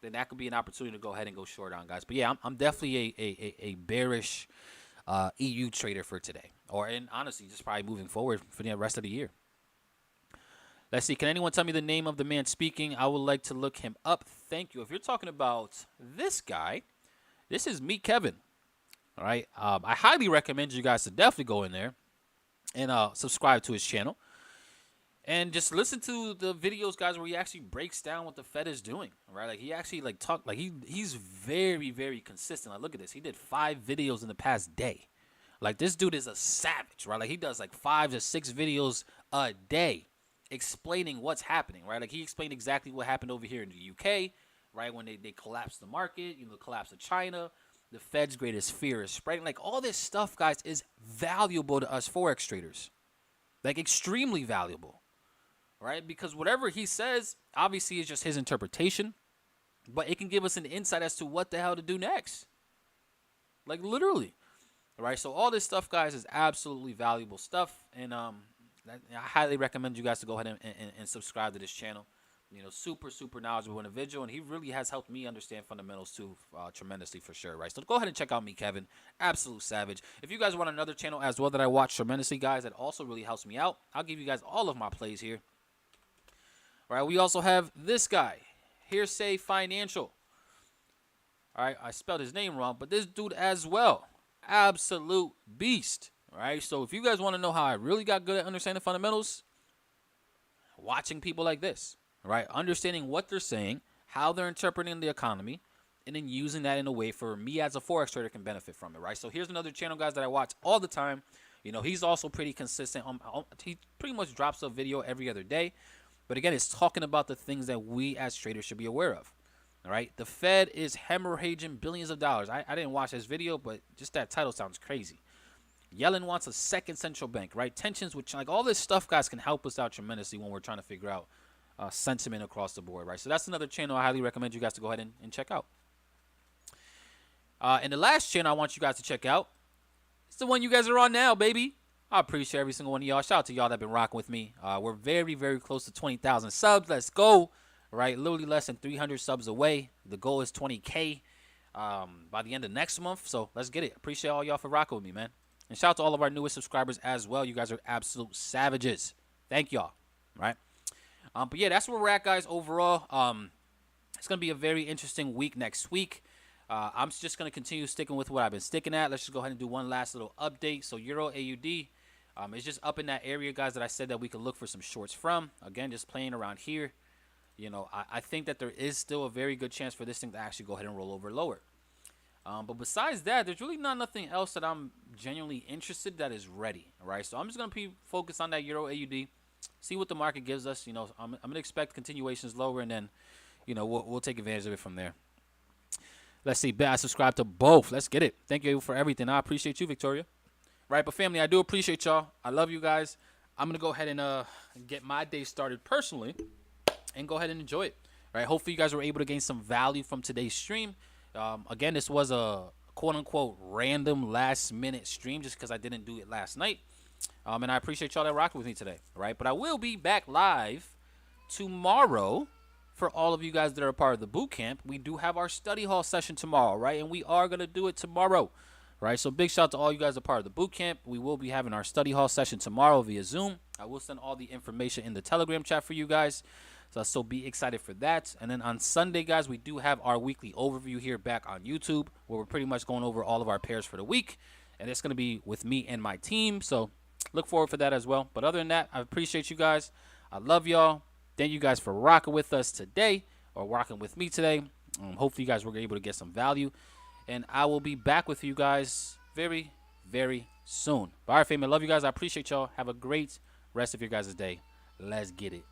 then that could be an opportunity to go ahead and go short on, guys. But yeah, I'm definitely a bearish EU trader for today, and honestly, just probably moving forward for the rest of the year. Let's see. Can anyone tell me the name of the man speaking? I would like to look him up. Thank you. If you're talking about this guy, this is me, Kevin. All right. I highly recommend you guys to definitely go in there and subscribe to his channel. And just listen to the videos, guys, where he actually breaks down what the Fed is doing, right? Like, he actually, like, he's very, very consistent. Like, look at this. He did 5 videos in the past day. Like, this dude is a savage, right? Like, he does, like, 5 to 6 videos a day explaining what's happening, right? Like, he explained exactly what happened over here in the UK, right? When they collapsed the market, the collapse of China, the Fed's greatest fear is spreading. Like, all this stuff, guys, is valuable to us Forex traders. Like, extremely valuable. Right? Because whatever he says, obviously, is just his interpretation. But it can give us an insight as to what the hell to do next. Like, literally. Right? So all this stuff, guys, is absolutely valuable stuff. And I highly recommend you guys to go ahead and subscribe to this channel. Super, super knowledgeable individual. And he really has helped me understand fundamentals, too, tremendously, for sure. Right? So go ahead and check out me, Kevin. Absolute savage. If you guys want another channel as well that I watch tremendously, guys, that also really helps me out, I'll give you guys all of my plays here. All right, we also have this guy, Hearsay Financial. All right, I spelled his name wrong, but this dude as well, absolute beast. All right, so if you guys want to know how I really got good at understanding fundamentals, watching people like this, all right, understanding what they're saying, how they're interpreting the economy, and then using that in a way for me as a Forex trader can benefit from it, right? So here's another channel, guys, that I watch all the time. He's also pretty consistent. He pretty much drops a video every other day. But again, it's talking about the things that we as traders should be aware of. All right. The Fed is hemorrhaging billions of dollars. I didn't watch this video, but just that title sounds crazy. Yellen wants a second central bank, right? Tensions with China, like all this stuff, guys, can help us out tremendously when we're trying to figure out sentiment across the board, right? So that's another channel I highly recommend you guys to go ahead and check out. And the last channel I want you guys to check out, it's the one you guys are on now, baby. I appreciate every single one of y'all. Shout out to y'all that have been rocking with me. We're very, very close to 20,000 subs. Let's go. Right? Literally less than 300 subs away. The goal is 20K by the end of next month. So let's get it. Appreciate all y'all for rocking with me, man. And shout out to all of our newest subscribers as well. You guys are absolute savages. Thank y'all. Right? But yeah, that's where we're at, guys, overall. It's going to be a very interesting week next week. I'm just going to continue sticking with what I've been sticking at. Let's just go ahead and do one last little update. So Euro AUD is just up in that area, guys, that I said that we could look for some shorts from. Again, just playing around here. I think that there is still a very good chance for this thing to actually go ahead and roll over lower. But besides that, there's really nothing else that I'm genuinely interested that is ready. All right, so I'm just going to be focused on that Euro AUD, see what the market gives us. I'm going to expect continuations lower, and then, we'll take advantage of it from there. Let's see. I subscribe to both. Let's get it. Thank you for everything. I appreciate you, Victoria. Right, but family, I do appreciate y'all. I love you guys. I'm going to go ahead and get my day started personally and go ahead and enjoy it. All right, hopefully you guys were able to gain some value from today's stream. Again, this was a quote-unquote random last-minute stream just because I didn't do it last night. And I appreciate y'all that rocked with me today. All right, but I will be back live tomorrow. For all of you guys that are a part of the boot camp, we do have our study hall session tomorrow, right? And we are going to do it tomorrow, right? So big shout out to all you guys that are part of the boot camp. We will be having our study hall session tomorrow via Zoom. I will send all the information in the Telegram chat for you guys. So be excited for that. And then on Sunday, guys, we do have our weekly overview here back on YouTube where we're pretty much going over all of our pairs for the week. And it's going to be with me and my team. So look forward for that as well. But other than that, I appreciate you guys. I love y'all. Thank you guys for rocking with us today, or rocking with me today. Hopefully you guys were able to get some value. And I will be back with you guys very, very soon. All right, family, I love you guys. I appreciate y'all. Have a great rest of your guys' day. Let's get it.